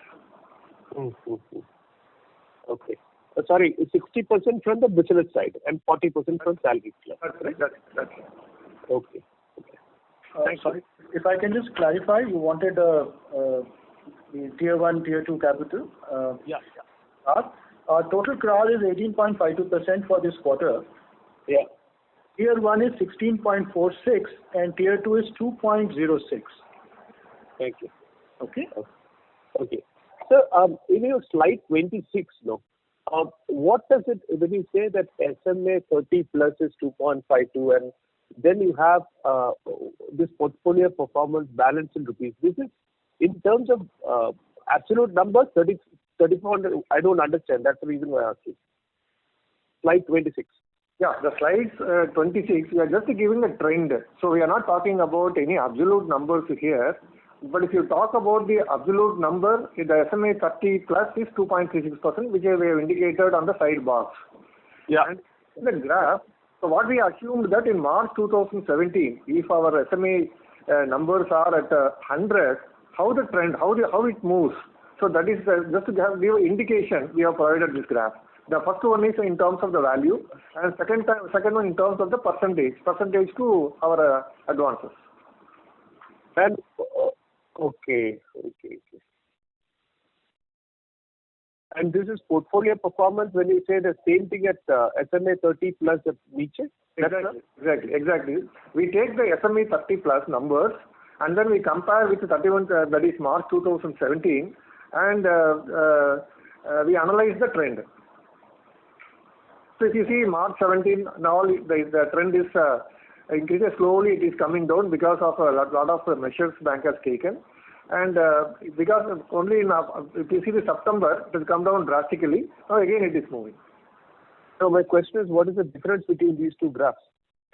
Mm-hmm. Okay. Sorry, 60% from the business side and 40% from salary class. That's right. That's right. Okay. Thanks. Sorry. If I can just clarify, you wanted the Tier 1, Tier 2 capital. Yeah. Our total CRAR is 18.52% for this quarter. Yeah. Tier 1 is 16.46 and Tier 2 is 2.06. Thank you. Okay. Okay. So, in your slide 26, what does it, when you say that SMA 30 plus is 2.52 and then you have this portfolio performance balance in rupees, this is in terms of absolute numbers, 3,400, I don't understand. That's the reason why I asked you. Slide 26. Yeah, the slides 26, we are just giving a trend. So we are not talking about any absolute numbers here. But if you talk about the absolute number, the SMA 30 plus is 2.36%, which we have indicated on the side box. Yeah. And in the graph, so what we assumed that in March 2017, if our SMA numbers are at 100, how the trend, how it moves. So that is just to give indication, we have provided this graph. The first one is in terms of the value, and second one in terms of the percentage to our advances. And okay. And this is portfolio performance when you say the same thing at SMA 30 plus at Nietzsche? Exactly. We take the SMA 30 plus numbers and then we compare with the 31, that is March 2017, and we analyze the trend. So if you see March 17, now the trend is increases slowly, it is coming down because of a lot of measures bank has taken. And because only in, if you see the September, it has come down drastically. Now again it is moving. So my question is, what is the difference between these two graphs?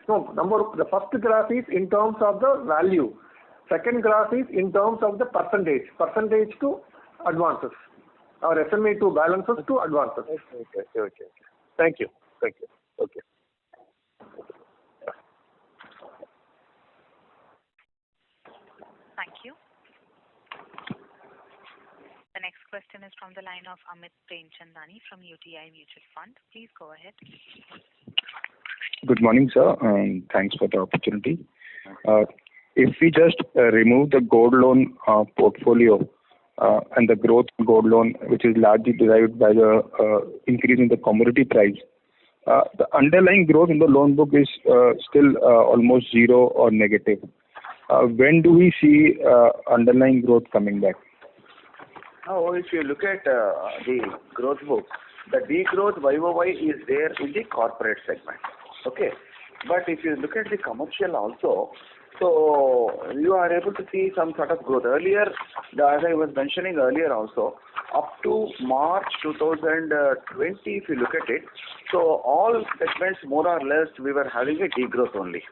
No, the first graph is in terms of the value. Second graph is in terms of the percentage to advances, or SMA to balances to advances. Okay. Thank you. Okay. Thank you. The next question is from the line of Amit Premchandani from UTI Mutual Fund. Please go ahead. Good morning, sir, and thanks for the opportunity. If we just remove the gold loan portfolio and the growth in gold loan, which is largely derived by the increase in the commodity price, the underlying growth in the loan book is still almost zero or negative. When do we see underlying growth coming back? Now, if you look at the growth book, the degrowth YOY is there in the corporate segment. Okay. But if you look at the commercial also, so you are able to see some sort of growth. Earlier, as I was mentioning earlier also, up to March 2020, if you look at it, so all segments more or less we were having a degrowth only.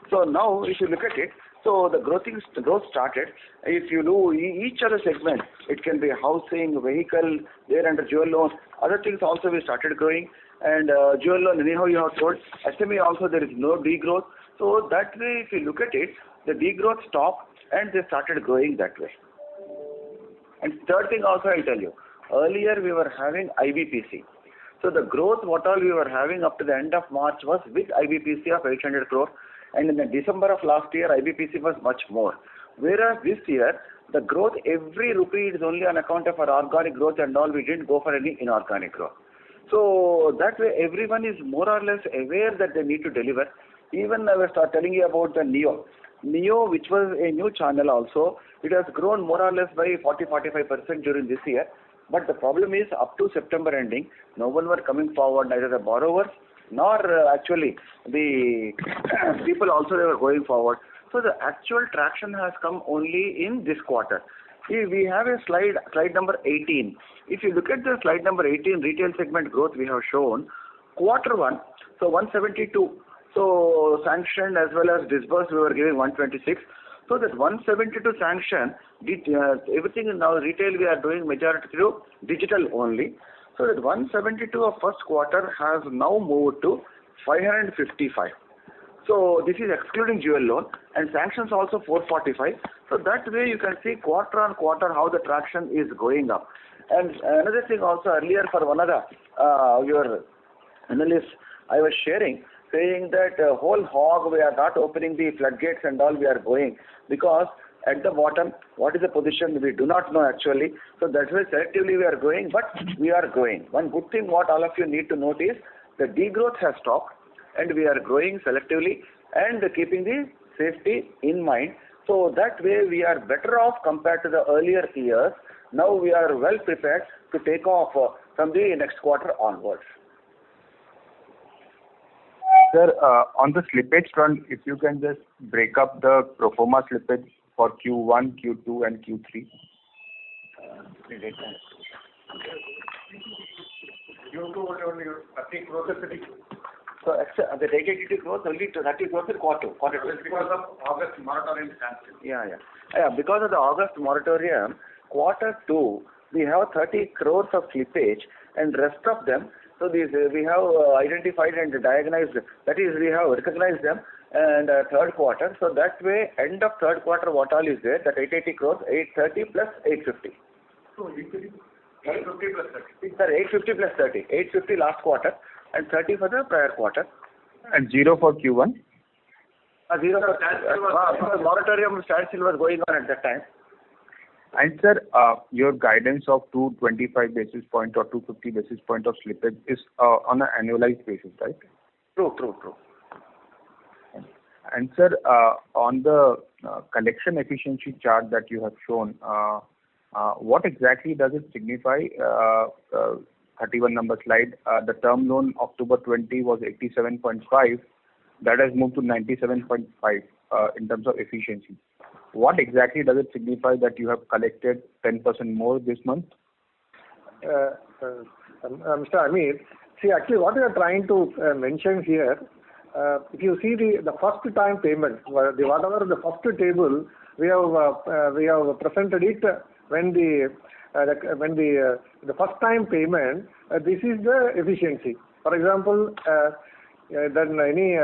So now, if you look at it, so the growth started. If you do each other segment, it can be housing, vehicle, there under jewel loans, other things also we started growing. And jewel loan, anyhow you have told, SME also there is no degrowth. So that way, if you look at it, the degrowth stopped and they started growing that way. And third thing also I'll tell you, earlier we were having IBPC. So the growth what all we were having up to the end of March was with IBPC of 800 crore. And in the December of last year, IBPC was much more. Whereas this year, the growth, every rupee is only on account of our organic growth and all, we didn't go for any inorganic growth. So that way, everyone is more or less aware that they need to deliver. Even I was telling you about the Neo, which was a new channel also, it has grown more or less by 40-45% during this year. But the problem is, up to September ending, no one were coming forward, neither the borrowers nor actually the people also they were going forward. So the actual traction has come only in this quarter. We have a slide number 18. If you look at the slide number 18, retail segment growth we have shown, quarter one, so 172. So sanctioned as well as disbursed, we were giving 126. So that 172 sanction, everything in our retail we are doing majority through digital only. So that 172 of first quarter has now moved to 555. So this is excluding jewel loan, and sanctions also 445. So that way you can see quarter on quarter how the traction is going up. And another thing also earlier for one of the your analysts I was sharing, saying that whole hog we are not opening the floodgates and all we are going, because at the bottom, what is the position? We do not know actually. So that's why selectively we are going, but we are going. One good thing what all of you need to note is the degrowth has stopped and we are growing selectively and keeping the safety in mind. So that way we are better off compared to the earlier years. Now we are well prepared to take off from the next quarter onwards. Sir, on the slippage front, if you can just break up the pro forma slippage for Q1, Q2 and Q3. So the rate growth only to 30 crores in quarter. Because of August moratorium sanction. Yeah, because of the August moratorium, quarter 2, we have 30 crores of slippage and rest of them, so these we have identified and diagnosed, that is we have recognized them and third quarter. So that way, end of third quarter, what all is there, that 880 crores, 830 plus 850. So 850 plus 30. Sir, 850 plus 30. 850 last quarter and 30 for the prior quarter. And 0 for Q1? Zero for moratorium standstill was going on at that time. And sir, your guidance of 225 basis point or 250 basis point of slippage is on an annualized basis, right? True. And sir, on the collection efficiency chart that you have shown, what exactly does it signify? 31 number slide, the term loan October 20 was 87.5. That has moved to 97.5 in terms of efficiency. What exactly does it signify that you have collected 10% more this month? Mr. Amir, see, actually what we are trying to mention here, if you see the first time payment, whatever the first table, we have presented it when the first time payment, this is the efficiency. For example, then any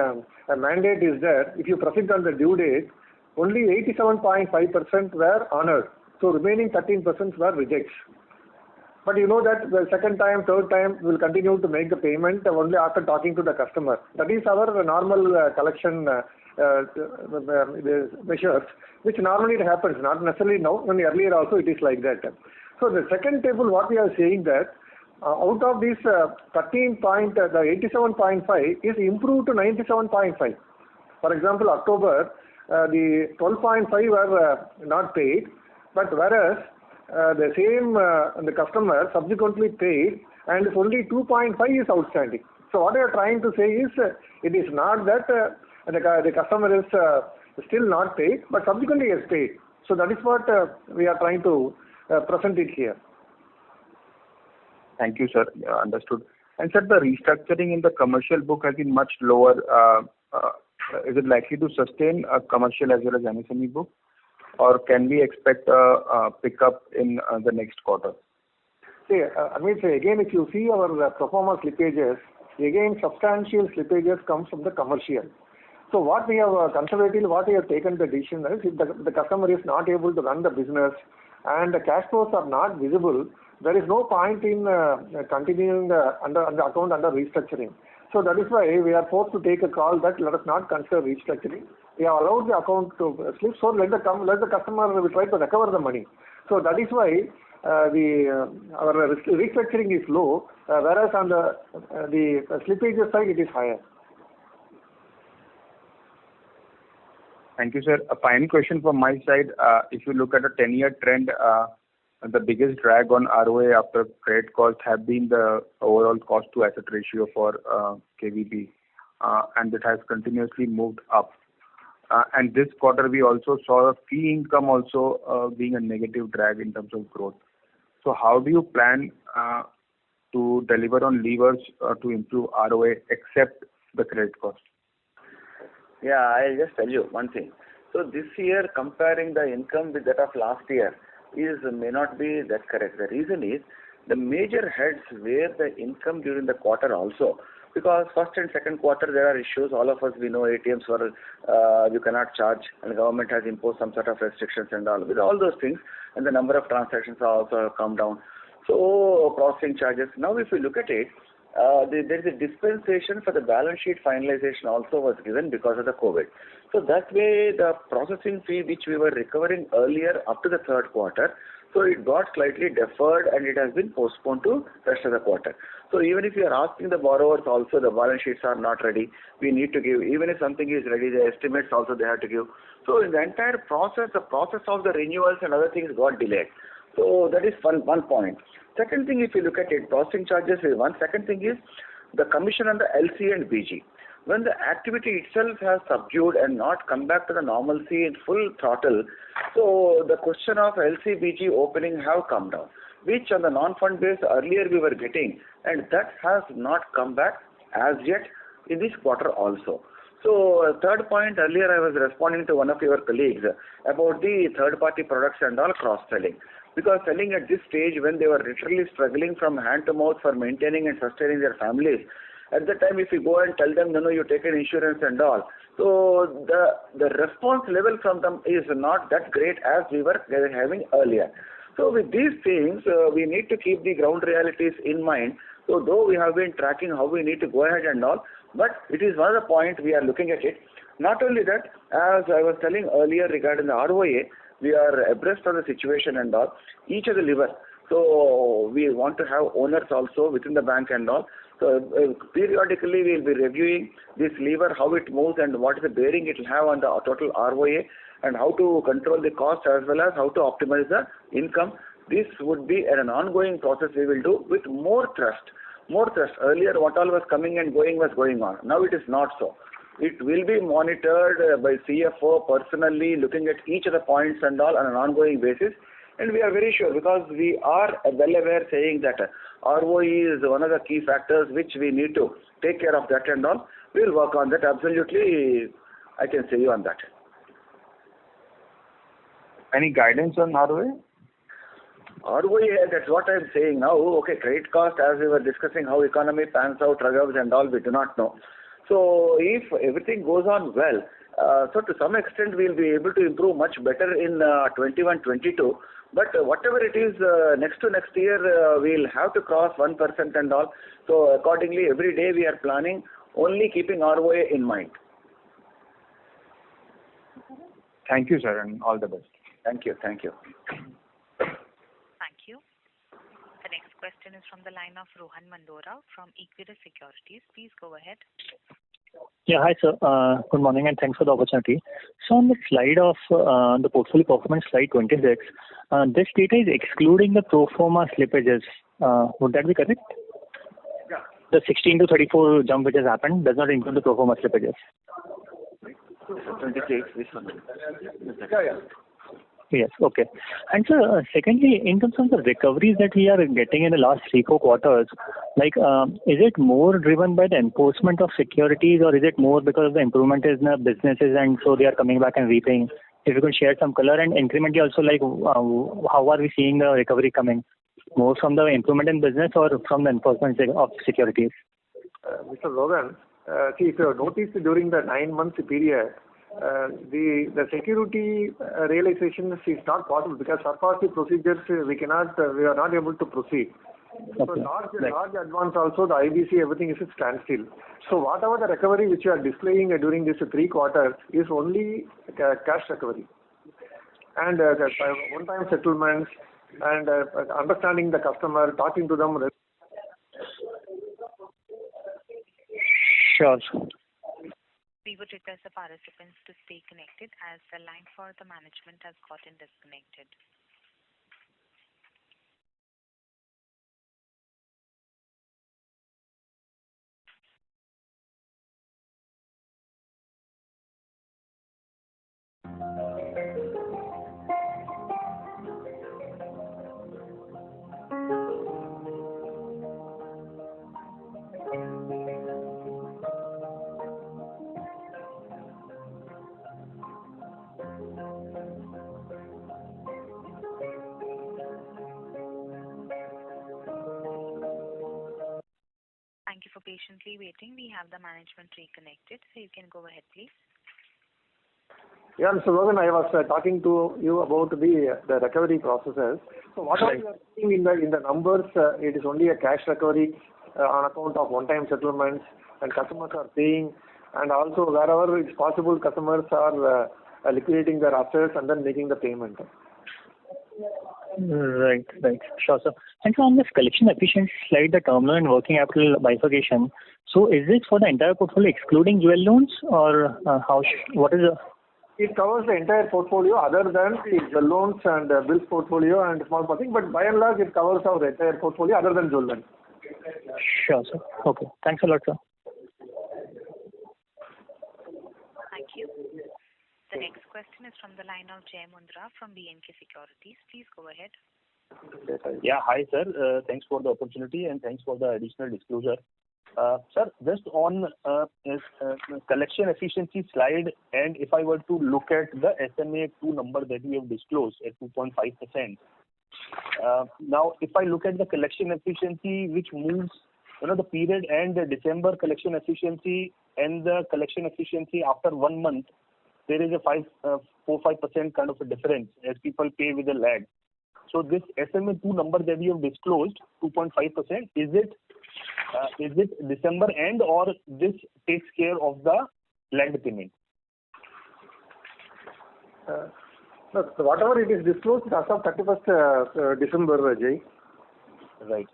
mandate is there, if you proceed on the due date, only 87.5% were honored. So remaining 13% were rejects. But you know that the second time, third time, we will continue to make the payment only after talking to the customer. That is our normal collection measures, which normally it happens, not necessarily now, when earlier also it is like that. So the second table, what we are saying that out of this 87.5 is improved to 97.5. For example, October, the 12.5 were not paid, but whereas the same the customer subsequently paid, and only 2.5 is outstanding. So what I am trying to say is, it is not that the customer is still not paid, but subsequently is paid. So that is what we are trying to present it here. Thank you, sir. Understood. And sir, the restructuring in the commercial book has been much lower. Is it likely to sustain a commercial as well as MSME book, or can we expect a pickup in the next quarter? See, I mean, again, if you see our pro forma slippages, again, substantial slippages comes from the commercial. So what we have conservatively, what we have taken the decision is, if the customer is not able to run the business and the cash flows are not visible, there is no point in continuing under account under restructuring. So that is why we are forced to take a call that let us not consider restructuring. We have allowed the account to slip, so let the customer will try to recover the money. So that is why our restructuring is low, whereas on the slippage side it is higher. Thank you, sir. A final question from my side. If you look at a 10-year trend, the biggest drag on ROA after credit cost have been the overall cost to asset ratio for KVB, and it has continuously moved up. And this quarter we also saw fee income also being a negative drag in terms of growth. So how do you plan to deliver on levers to improve ROA except the credit cost? Yeah, I'll just tell you one thing. So this year, comparing the income with that of last year may not be that correct. The reason is the major heads were the income during the quarter also. Because first and second quarter there are issues. All of us, we know ATMs were you cannot charge, and the government has imposed some sort of restrictions and all. With all those things, and the number of transactions are also come down. So processing charges. Now, if you look at it, there is a dispensation for the balance sheet finalization also was given because of the COVID. So that way, the processing fee which we were recovering earlier up to the third quarter, so it got slightly deferred and it has been postponed to rest of the quarter. So even if you are asking the borrowers also, the balance sheets are not ready, we need to give. Even if something is ready, the estimates also they have to give. So in the entire process, the process of the renewals and other things got delayed. So that is one point. Second thing, if you look at it, processing charges is one. Second thing is the commission on the LC and BG. When the activity itself has subdued and not come back to the normalcy in full throttle, so the question of LC, BG opening have come down, which on the non-fund base earlier we were getting, and that has not come back as yet in this quarter also. So third point, earlier I was responding to one of your colleagues about the third-party products and all cross-selling. Because selling at this stage when they were literally struggling from hand to mouth for maintaining and sustaining their families, at the time if you go and tell them, no, you take an insurance and all, so the response level from them is not that great as we were having earlier. So with these things, we need to keep the ground realities in mind. So though we have been tracking how we need to go ahead and all, but it is one of the points we are looking at it. Not only that, as I was telling earlier regarding the ROA, We are abreast of the situation and all, each of the lever. So we want to have owners also within the bank and all. So periodically we will be reviewing this lever, how it moves and what is the bearing it will have on the total ROA, and how to control the cost as well as how to optimize the income. This would be an ongoing process we will do with more trust. More trust. Earlier what all was coming and going was going on. Now it is not so. It will be monitored by CFO personally, looking at each of the points and all on an ongoing basis. And we are very sure, because we are well aware saying that ROE is one of the key factors which we need to take care of that and all. We will work on that. Absolutely, I can say you on that. Any guidance on ROA? ROA, that's what I'm saying now. Okay, credit cost, as we were discussing how economy pans out, reserves and all, we do not know. So if everything goes on well, so to some extent we'll be able to improve much better in 21-22. But whatever it is, next to next year, we'll have to cross 1% and all. So accordingly, every day we are planning only keeping ROA in mind. Thank you, sir, and all the best. Thank you. Thank you. Thank you. The next question is from the line of Rohan Mandora from Equirus Securities. Please go ahead. Yeah, hi sir. Good morning and thanks for the opportunity. So on the slide of the portfolio performance, slide 26, this data is excluding the pro forma slippages. Would that be correct? Yeah. The 16 to 34 jump which has happened does not include the pro forma slippages. 26, this one. Yeah. Yes, okay. And sir, secondly, in terms of the recoveries that we are getting in the last 3-4 quarters, like, is it more driven by the enforcement of securities, or is it more because of the improvement in the businesses and so they are coming back and repaying? If you could share some color, and incrementally also, like, how are we seeing the recovery coming? More from the improvement in business or from the enforcement of securities? Mr. Logan, see, if you have noticed during the 9 months period, the security realization is not possible because surpassing procedures we are not able to proceed. Okay. So large advance also, the IBC, everything is at standstill. So whatever the recovery which you are displaying during these 3 quarters is only cash recovery. And one-time settlements and understanding the customer, talking to them. Sure. We would request the participants to stay connected as the line for the management has gotten disconnected. Thank you for patiently waiting. We have the management reconnected, so you can go ahead, please. Yeah, Mr. Logan, I was talking to you about the recovery processes. So what are you seeing in the numbers? It is only a cash recovery on account of one-time settlements, and customers are paying, and also wherever it's possible, customers are liquidating their assets and then making the payment. Right. Sure, sir. And so on this collection efficiency slide, the term loan and working capital bifurcation, so is this for the entire portfolio excluding jewel loans, or what is the... It covers the entire portfolio other than the loans and bills portfolio and small thing, but by and large it covers our entire portfolio other than jewel loans. Sure, sir. Okay. Thanks a lot, sir. Thank you. The next question is from the line of Jay Mundra from B&K Securities. Please go ahead. Yeah, hi sir. Thanks for the opportunity and thanks for the additional disclosure. Sir, just on collection efficiency slide, and if I were to look at the SMA2 number that we have disclosed at 2.5%, now if I look at the collection efficiency which moves, the period and the December collection efficiency and the collection efficiency after 1 month, there is a 4-5% kind of a difference as people pay with a lag. So this SMA2 number that you have disclosed, 2.5%, is it December end, or this takes care of the lagged payment? No, so whatever it is disclosed as of 31st December, Jay. Right.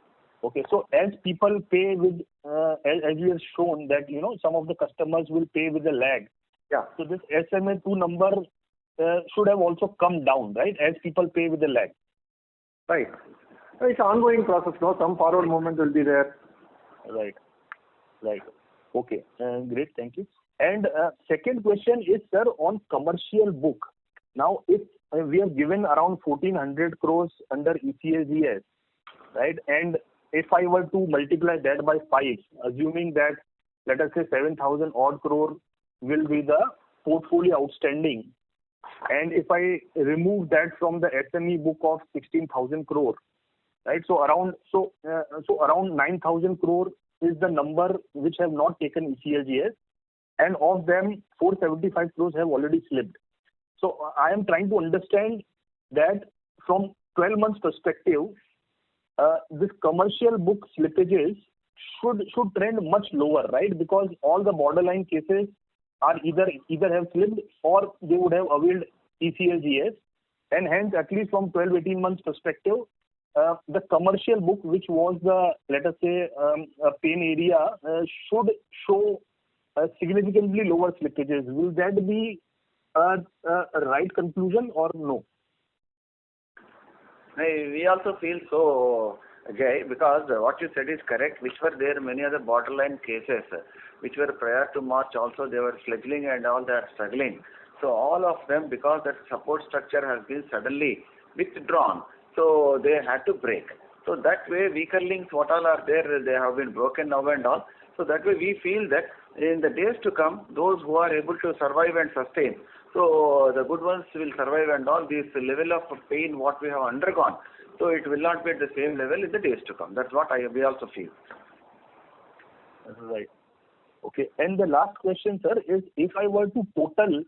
Okay. So as people pay with, as you have shown that, some of the customers will pay with a lag. Yeah. So this SMA2 number should have also come down, right? As people pay with a lag. Right. It's an ongoing process, no? Some forward movement will be there. Right. Right. Okay. Great. Thank you. And second question is, sir, on commercial book. Now, if we have given around 1,400 crores under ECLGS, right? And if I were to multiply that by 5, assuming that, let us say 7,000 odd crore will be the portfolio outstanding, and if I remove that from the SME book of 16,000 crore, right? So around 9,000 crore is the number which have not taken ECLGS, and of them 475 crores have already slipped. So I am trying to understand that from 12 months perspective, this commercial book slippages should trend much lower, right? Because all the borderline cases are either have slipped or they would have availed ECLGS, and hence at least from 12-18 months perspective, the commercial book, which was the, let us say, a pain area, should show significantly lower slippages. Will that be a right conclusion or no? We also feel so, Jay, because what you said is correct, which were there many other borderline cases, which were prior to March also, they were fledgling and all that struggling. So all of them, because that support structure has been suddenly withdrawn, so they had to break. So that way, weaker links, what all are there, they have been broken now and all. So that way, we feel that in the days to come, those who are able to survive and sustain, so the good ones will survive and all. This level of pain what we have undergone, so it will not be at the same level in the days to come. That's what we also feel. Right. Okay. And the last question, sir, is if I were to total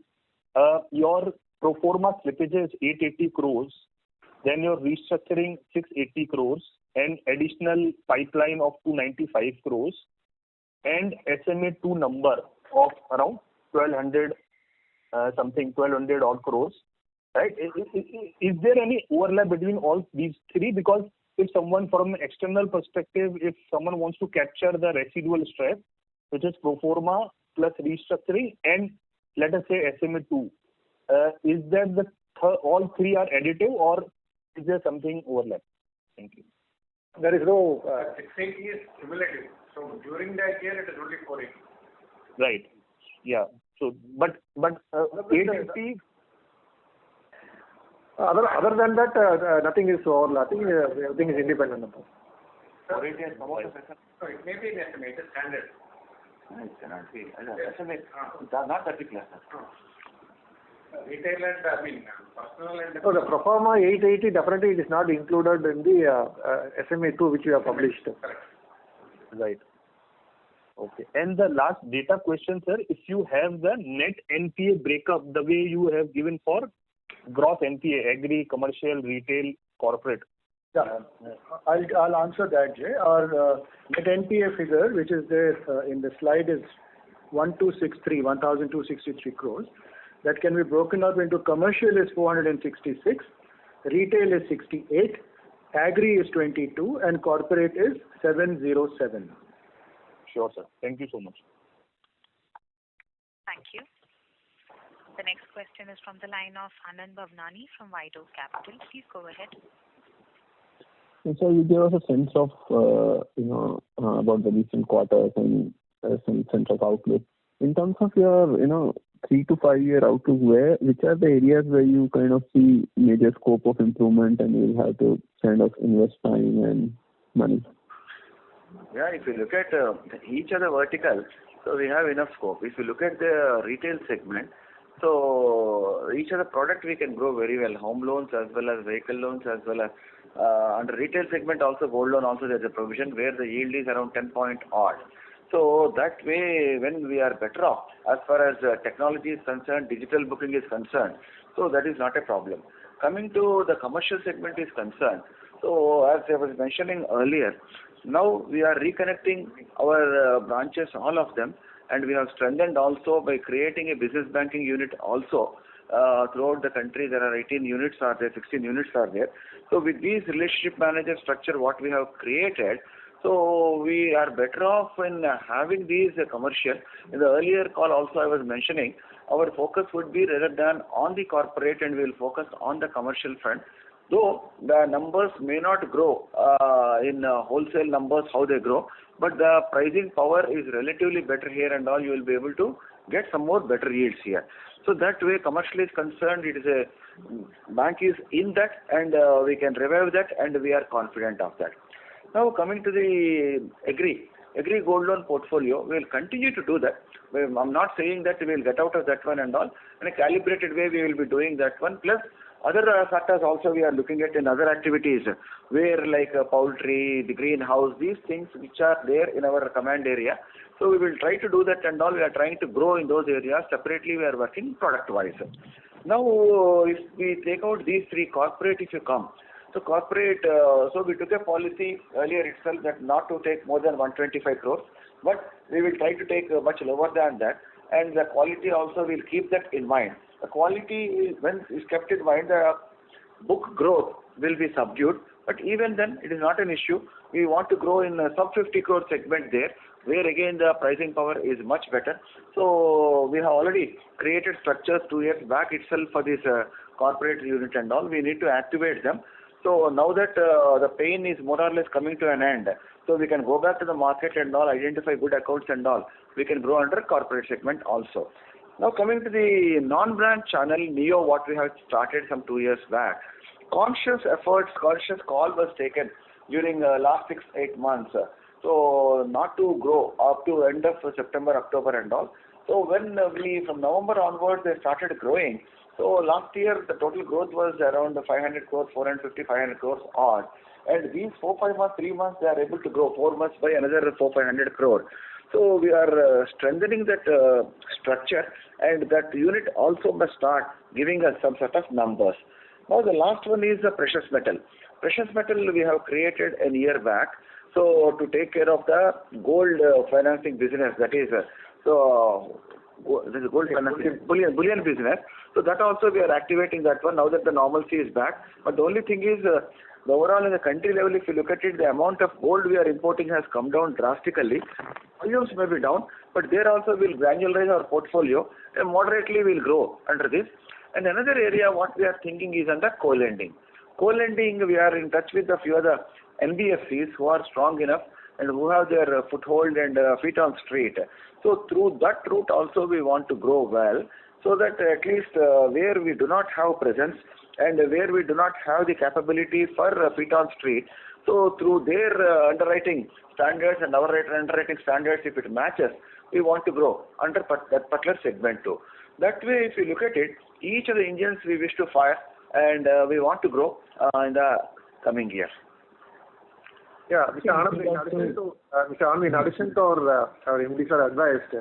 your pro forma slippages 880 crores, then your restructuring 680 crores, and additional pipeline of 295 crores, and SMA2 number of around 1,200 odd crores, right? Is there any overlap between all these three? Because if someone from an external perspective, if someone wants to capture the residual stress, which is pro forma plus restructuring and let us say SMA2, is that all three are additive or is there something overlap? Thank you. There is no... 680 is cumulative. So during that year, it is only 480. Right. Yeah. So, but 850... Other than that, nothing is overlapping. Everything is independent of that. So it may be an estimate, it's standard. It cannot be. Estimate, not particular. Retail and, personal and... So the pro forma 880, definitely it is not included in the SMA2 which we have published. Correct. Right. Okay. And the last data question, sir, if you have the net NPA breakup the way you have given for gross NPA, agri, commercial, retail, corporate. Yeah, I'll answer that, Jay. Our net NPA figure, which is there in the slide, is 1,263 crores. That can be broken up into commercial is 466, retail is 68, agri is 22, and corporate is 707. Sure, sir. Thank you so much. Thank you. The next question is from the line of Anand Bhavnani from White Oak Capital. Please go ahead. So you gave us a sense of, about the recent quarters and some sense of outlook. In terms of your, 3 to 5 year outlook, which are the areas where you kind of see major scope of improvement and you'll have to kind of invest time and money? Yeah, if you look at each of the verticals, so we have enough scope. If you look at the retail segment, so each of the product we can grow very well. Home loans as well as vehicle loans as well as under retail segment also gold loan also there's a provision where the yield is around 10 point odd. So that way when we are better off as far as technology is concerned, digital booking is concerned, so that is not a problem. Coming to the commercial segment is concerned, so as I was mentioning earlier, now we are reconnecting our branches, all of them, and we have strengthened also by creating a business banking unit also throughout the country. There are 18 units are there, 16 units are there. So with these relationship manager structure, what we have created, so we are better off in having these commercial. In the earlier call also I was mentioning, our focus would be rather than on the corporate, and we will focus on the commercial front. Though the numbers may not grow in wholesale numbers how they grow, but the pricing power is relatively better here and all. You will be able to get some more better yields here. So that way commercial is concerned, it is a bank is in that, and we can revive that, and we are confident of that. Now coming to the agri gold loan portfolio, we will continue to do that. I'm not saying that we will get out of that one and all. In a calibrated way we will be doing that one. Plus other factors also we are looking at in other activities, where like poultry, the greenhouse, these things which are there in our command area. So we will try to do that and all. We are trying to grow in those areas. Separately we are working product wise. Now if we take out these three, corporate if you come, so corporate, so we took a policy earlier itself that not to take more than 125 crores, but we will try to take much lower than that, and the quality also will keep that in mind. The quality, when is kept in mind, the book growth will be subdued, but even then it is not an issue. We want to grow in a sub 50 crore segment there, where again the pricing power is much better. So we have already created structures 2 years back itself for this corporate unit and all. We need to activate them. So now that the pain is more or less coming to an end, so we can go back to the market and all, identify good accounts and all. We can grow under corporate segment also. Now coming to the non-branch channel, NEO, what we have started some 2 years back, conscious efforts, conscious call was taken during last 6-8 months. So not to grow up to end of September, October and all. So when we, from November onwards, they started growing. So last year the total growth was around 500 crores, 450, 500 crores odd. And these 4-5 months, 3 months, they are able to grow 4 months by another 400-500 crore. So we are strengthening that structure, and that unit also must start giving us some sort of numbers. Now the last one is the precious metal. Precious metal we have created a year back. So to take care of the gold financing business, that is, this is gold financing, bullion business. So that also we are activating that one now that the normalcy is back. But the only thing is, the overall in the country level, if you look at it, the amount of gold we are importing has come down drastically. Volumes may be down, but there also we'll granularize our portfolio and moderately we'll grow under this. And another area what we are thinking is under co-lending. Co-lending, we are in touch with a few other NBFCs who are strong enough and who have their foothold and feet on street. So through that route also we want to grow well, so that at least where we do not have presence and where we do not have the capability for feet on street, so through their underwriting standards and our underwriting standards, if it matches, we want to grow under that particular segment too. That way, if you look at it, each of the engines we wish to fire, and we want to grow in the coming year. Yeah, Mr. Anand, in addition to our MD sir advised,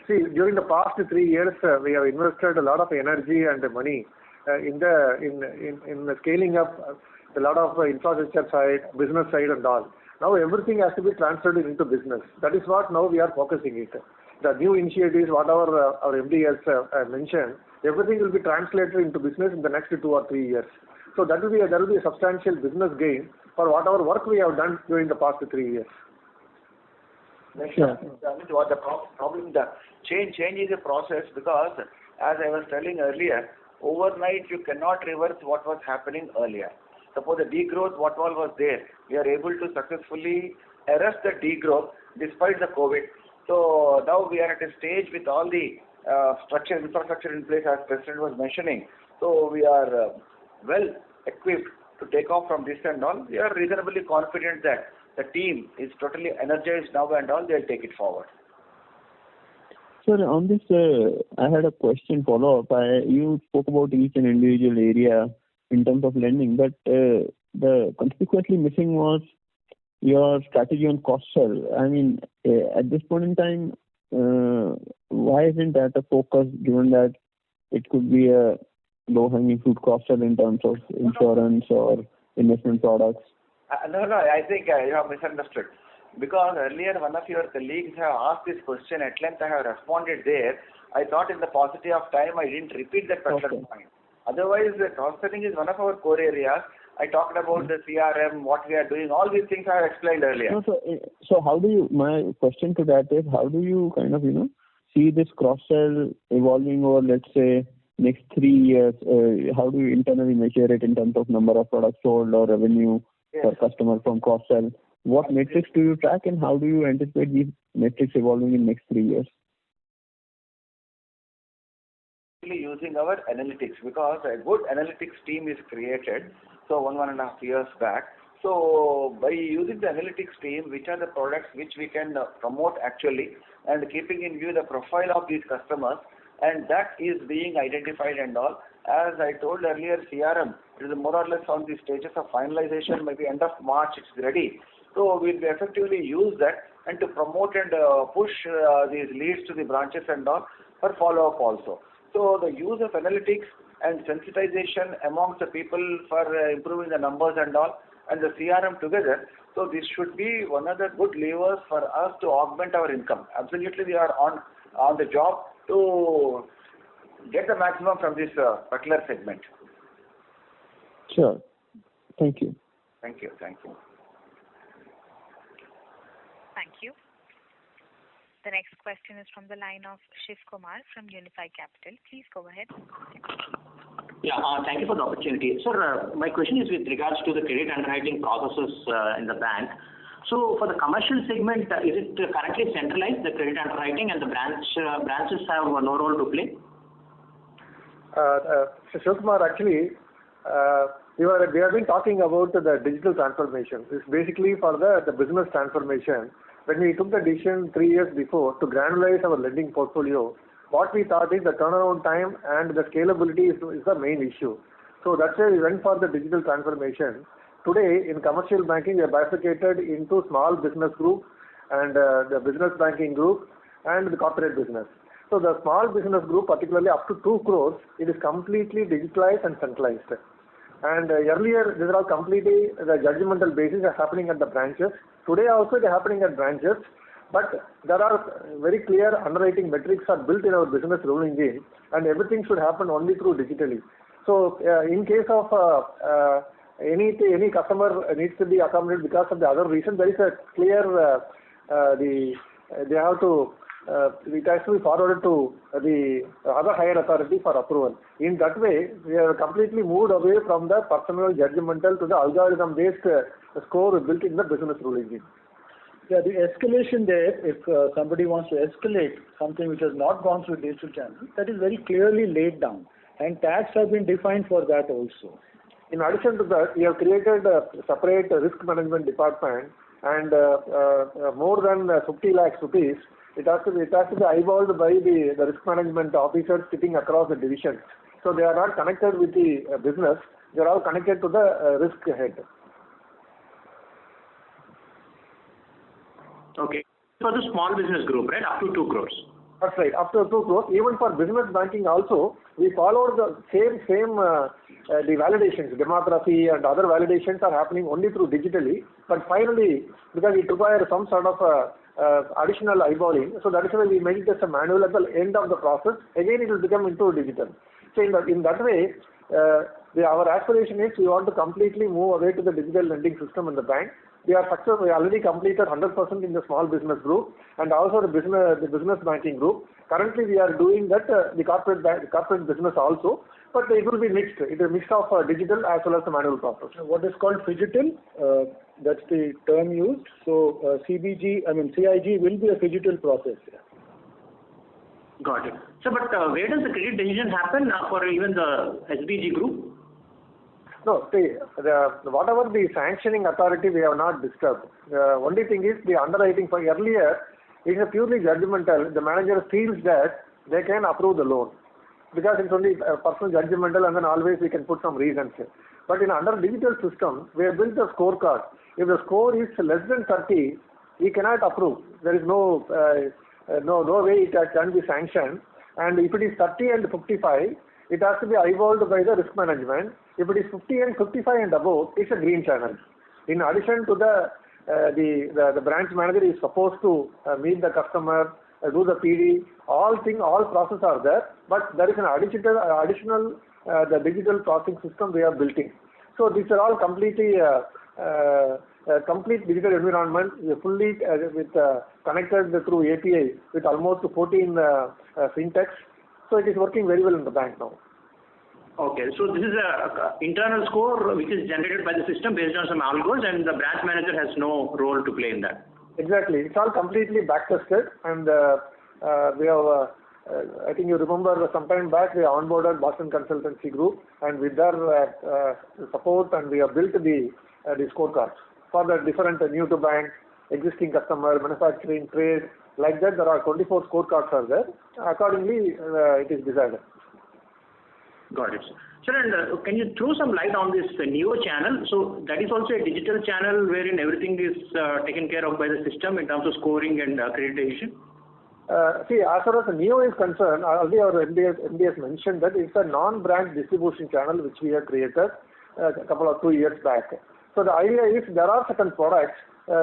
see, during the past 3 years, we have invested a lot of energy and money in the scaling up a lot of infrastructure side, business side and all. Now everything has to be transferred into business. That is what now we are focusing it. The new initiatives, whatever our MD has mentioned, everything will be translated into business in the next 2 or 3 years. So that will be a substantial business gain for whatever work we have done during the past 3 years. Sure. What the problem, the change is a process, because as I was telling earlier, overnight you cannot reverse what was happening earlier. Suppose the degrowth, what all was there, we are able to successfully arrest the degrowth despite the COVID. So now we are at a stage with all the infrastructure in place, as President was mentioning. So we are well equipped to take off from this and all. We are reasonably confident that the team is totally energized now and all, they'll take it forward. Sir, on this, I had a question follow-up. You spoke about each and individual area in terms of lending, but the conspicuously missing was your strategy on cross-sell. I mean, at this point in time, why isn't that a focus, given that it could be a low-hanging fruit cross-sell in terms of insurance or investment products? No, I think you have misunderstood. because earlier one of your colleagues have asked this question at length. I have responded there. I thought in the paucity of time I didn't repeat that particular point. Otherwise, cross-selling is one of our core areas. I talked about the CRM, what we are doing, all these things I have explained earlier. No, so how do you, my question to that is, how do you kind of, see this cross-sell evolving over, let's say, next 3 years? How do you internally measure it in terms of number of products sold or revenue per customer from cross-sell? What metrics do you track, and how do you anticipate these metrics evolving in next 3 years? Using our analytics, because a good analytics team is created, so 1.5 years back. So by using the analytics team, which are the products which we can promote actually, and keeping in view the profile of these customers, and that is being identified and all. As I told earlier, CRM is more or less on the stages of finalization. Maybe end of March it's ready. So we'll be effectively use that and to promote and push these leads to the branches and all for follow-up also. So the use of analytics and sensitization amongst the people for improving the numbers and all, and the CRM together. So this should be one of the good levers for us to augment our income. Absolutely, we are on the job to get the maximum from this particular segment. Sure. Thank you. Thank you. Thank you. Thank you. The next question is from the line of Shiv Kumar from Unifi Capital. Please go ahead. Yeah, thank you for the opportunity. Sir, my question is with regards to the credit underwriting processes in the bank. So for the commercial segment, is it currently centralized, the credit underwriting, and the branches have no role to play? Shiv Kumar, actually, we have been talking about the digital transformation. It's basically for the business transformation. When we took the decision 3 years before to granularize our lending portfolio, what we thought is the turnaround time and the scalability is the main issue. So that's why we went for the digital transformation. Today, in commercial banking, we are bifurcated into small business group and the business banking group and the corporate business. So the small business group, particularly up to 2 crores, it is completely digitalized and centralized. And earlier, these are all completely the judgmental basis are happening at the branches. Today also they are happening at branches, but there are very clear underwriting metrics are built in our business rule engine, and everything should happen only through digitally. So in case of any customer needs to be accommodated because of the other reason, there is a clear they have to it has to be forwarded to the other higher authority for approval. In that way, we have completely moved away from the personal judgmental to the algorithm-based score built in the business rule engine. Yeah, the escalation there, if somebody wants to escalate something which has not gone through digital channel, that is very clearly laid down, and tags have been defined for that also. In addition to that, we have created a separate risk management department, and more than 50 lakhs rupees. It has to be eyeballed by the risk management officers sitting across the division. So they are not connected with the business. They are all connected to the risk head. Okay. For the small business group, right? Up to 2 crores. That's right. Up to 2 crores. Even for business banking also, we followed the same the validations, demography and other validations are happening only through digitally. But finally, because it requires some sort of additional eyeballing, so that is why we made it as a manual at the end of the process. Again, it will become into digital. So in that way, our aspiration is we want to completely move away to the digital lending system in the bank. We are successful. We already completed 100% in the small business group and also the business banking group. Currently, we are doing that the corporate business also, but it will be mixed. It is a mix of digital as well as the manual process. What is called phygital, that's the term used. So CIG will be a phygital process. Got it. So, but where does the credit decision happen for even the SBG group? No, see, whatever the sanctioning authority we have not disturbed. The only thing is the underwriting for earlier is a purely judgmental. The manager feels that they can approve the loan because it's only personal judgmental, and then always we can put some reasons. But in under digital system, we have built a scorecard. If the score is less than 30, we cannot approve. There is no way it can be sanctioned. And if it is 30 and 55, it has to be eyeballed by the risk management. If it is 50 and 55 and above, it's a green channel. In addition to the the branch manager is supposed to meet the customer, do the PD, all processes are there, but there is an additional the digital processing system we are building. So these are all completely complete digital environment, fully connected through API with almost 14 fintechs. So it is working very well in the bank now. Okay, so this is a internal score which is generated by the system based on some algos, and the branch manager has no role to play in that. Exactly, it's all completely back tested, and we have. I think you remember some time back we onboarded Boston Consultancy Group, and with their support, and we have built the scorecards for the different new to bank, existing customer, manufacturing, trade, like that. There are 24 scorecards are there. Accordingly, it is decided. Got it. Sir, and can you throw some light on this Neo channel? So that is also a digital channel wherein everything is taken care of by the system in terms of scoring and accreditation? See, as far as the Neo is concerned, already our MD has mentioned that it's a non-branch distribution channel which we have created a couple of 2 years back. So the idea is there are certain products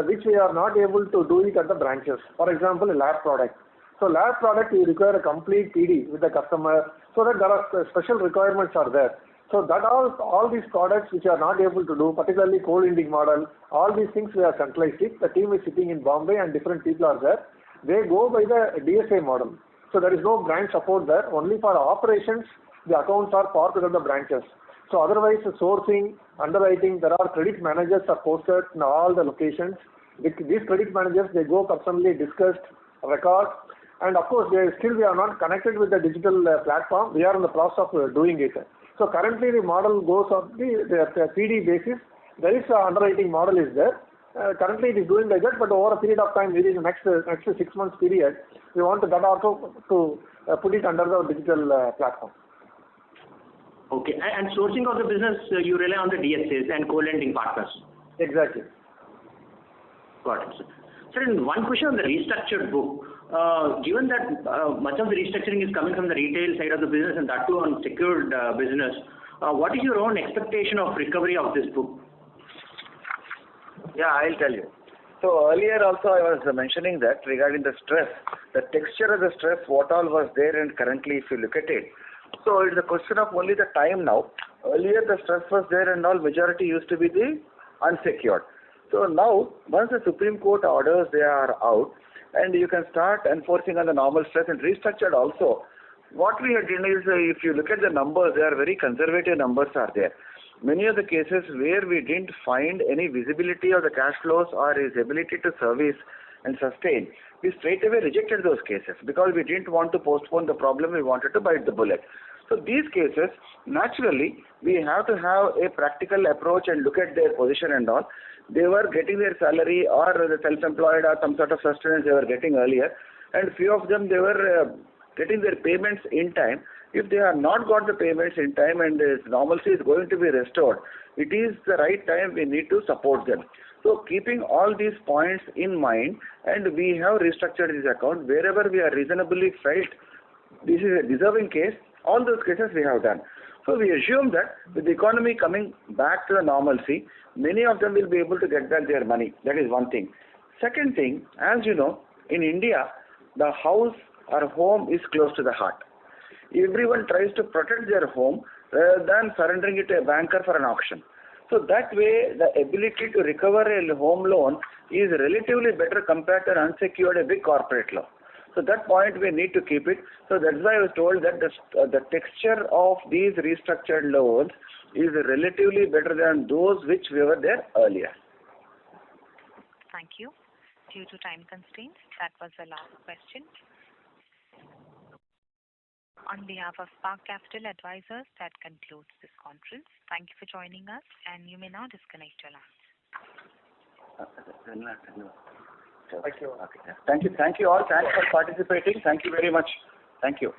which we are not able to do it at the branches. For example, a lab product. So lab product, you require a complete PD with the customer, so that there are special requirements are there. So that all these products which are not able to do, particularly co-lending model, all these things we are centralized it. The team is sitting in Bombay and different people are there. They go by the DSA model. So there is no branch support there. Only for operations, the accounts are parked at the branches. So otherwise, sourcing, underwriting, there are credit managers are posted in all the locations. These credit managers, they go personally, discussed, record, and of course, we are not connected with the digital platform. We are in the process of doing it. So currently, the model goes on the PD basis. There is an underwriting model is there. Currently, it is doing like that, but over a period of time, within the next 6 months period, we want that also to put it under the digital platform. Okay, and sourcing of the business, you rely on the DSAs and co-lending partners. Exactly. Got it, sir. Sir, and one question on the restructured book. Given that much of the restructuring is coming from the retail side of the business and that too on secured business, what is your own expectation of recovery of this book? Yeah, I'll tell you. So earlier also I was mentioning that regarding the stress, the texture of the stress, what all was there, and currently if you look at it, so it's a question of only the time now. Earlier the stress was there and all, majority used to be the unsecured. So now, once the Supreme Court orders they are out, and you can start enforcing on the normal stress and restructured also. What we have done is, if you look at the numbers, they are very conservative numbers are there. Many of the cases where we didn't find any visibility of the cash flows or his ability to service and sustain, we straight away rejected those cases because we didn't want to postpone the problem, we wanted to bite the bullet. So these cases, naturally, we have to have a practical approach and look at their position and all. They were getting their salary or the self-employed or some sort of sustenance they were getting earlier, and few of them they were getting their payments in time. If they have not got the payments in time and normalcy is going to be restored, it is the right time we need to support them. So keeping all these points in mind, and we have restructured this account wherever we are reasonably felt this is a deserving case, all those cases we have done. So we assume that with the economy coming back to the normalcy, many of them will be able to get back their money. That is one thing. Second thing, as you know, in India, the house or home is close to the heart. Everyone tries to protect their home rather than surrendering it to a banker for an auction. So that way, the ability to recover a home loan is relatively better compared to an unsecured, a big corporate loan. So that point we need to keep it. So that's why I was told that the texture of these restructured loans is relatively better than those which were there earlier. Thank you. Due to time constraints, that was the last question. On behalf of Spark Capital Advisors, that concludes this conference. Thank you for joining us, and you may now disconnect your lines. Thank you. Thank you all. Thanks for participating. Thank you very much. Thank you.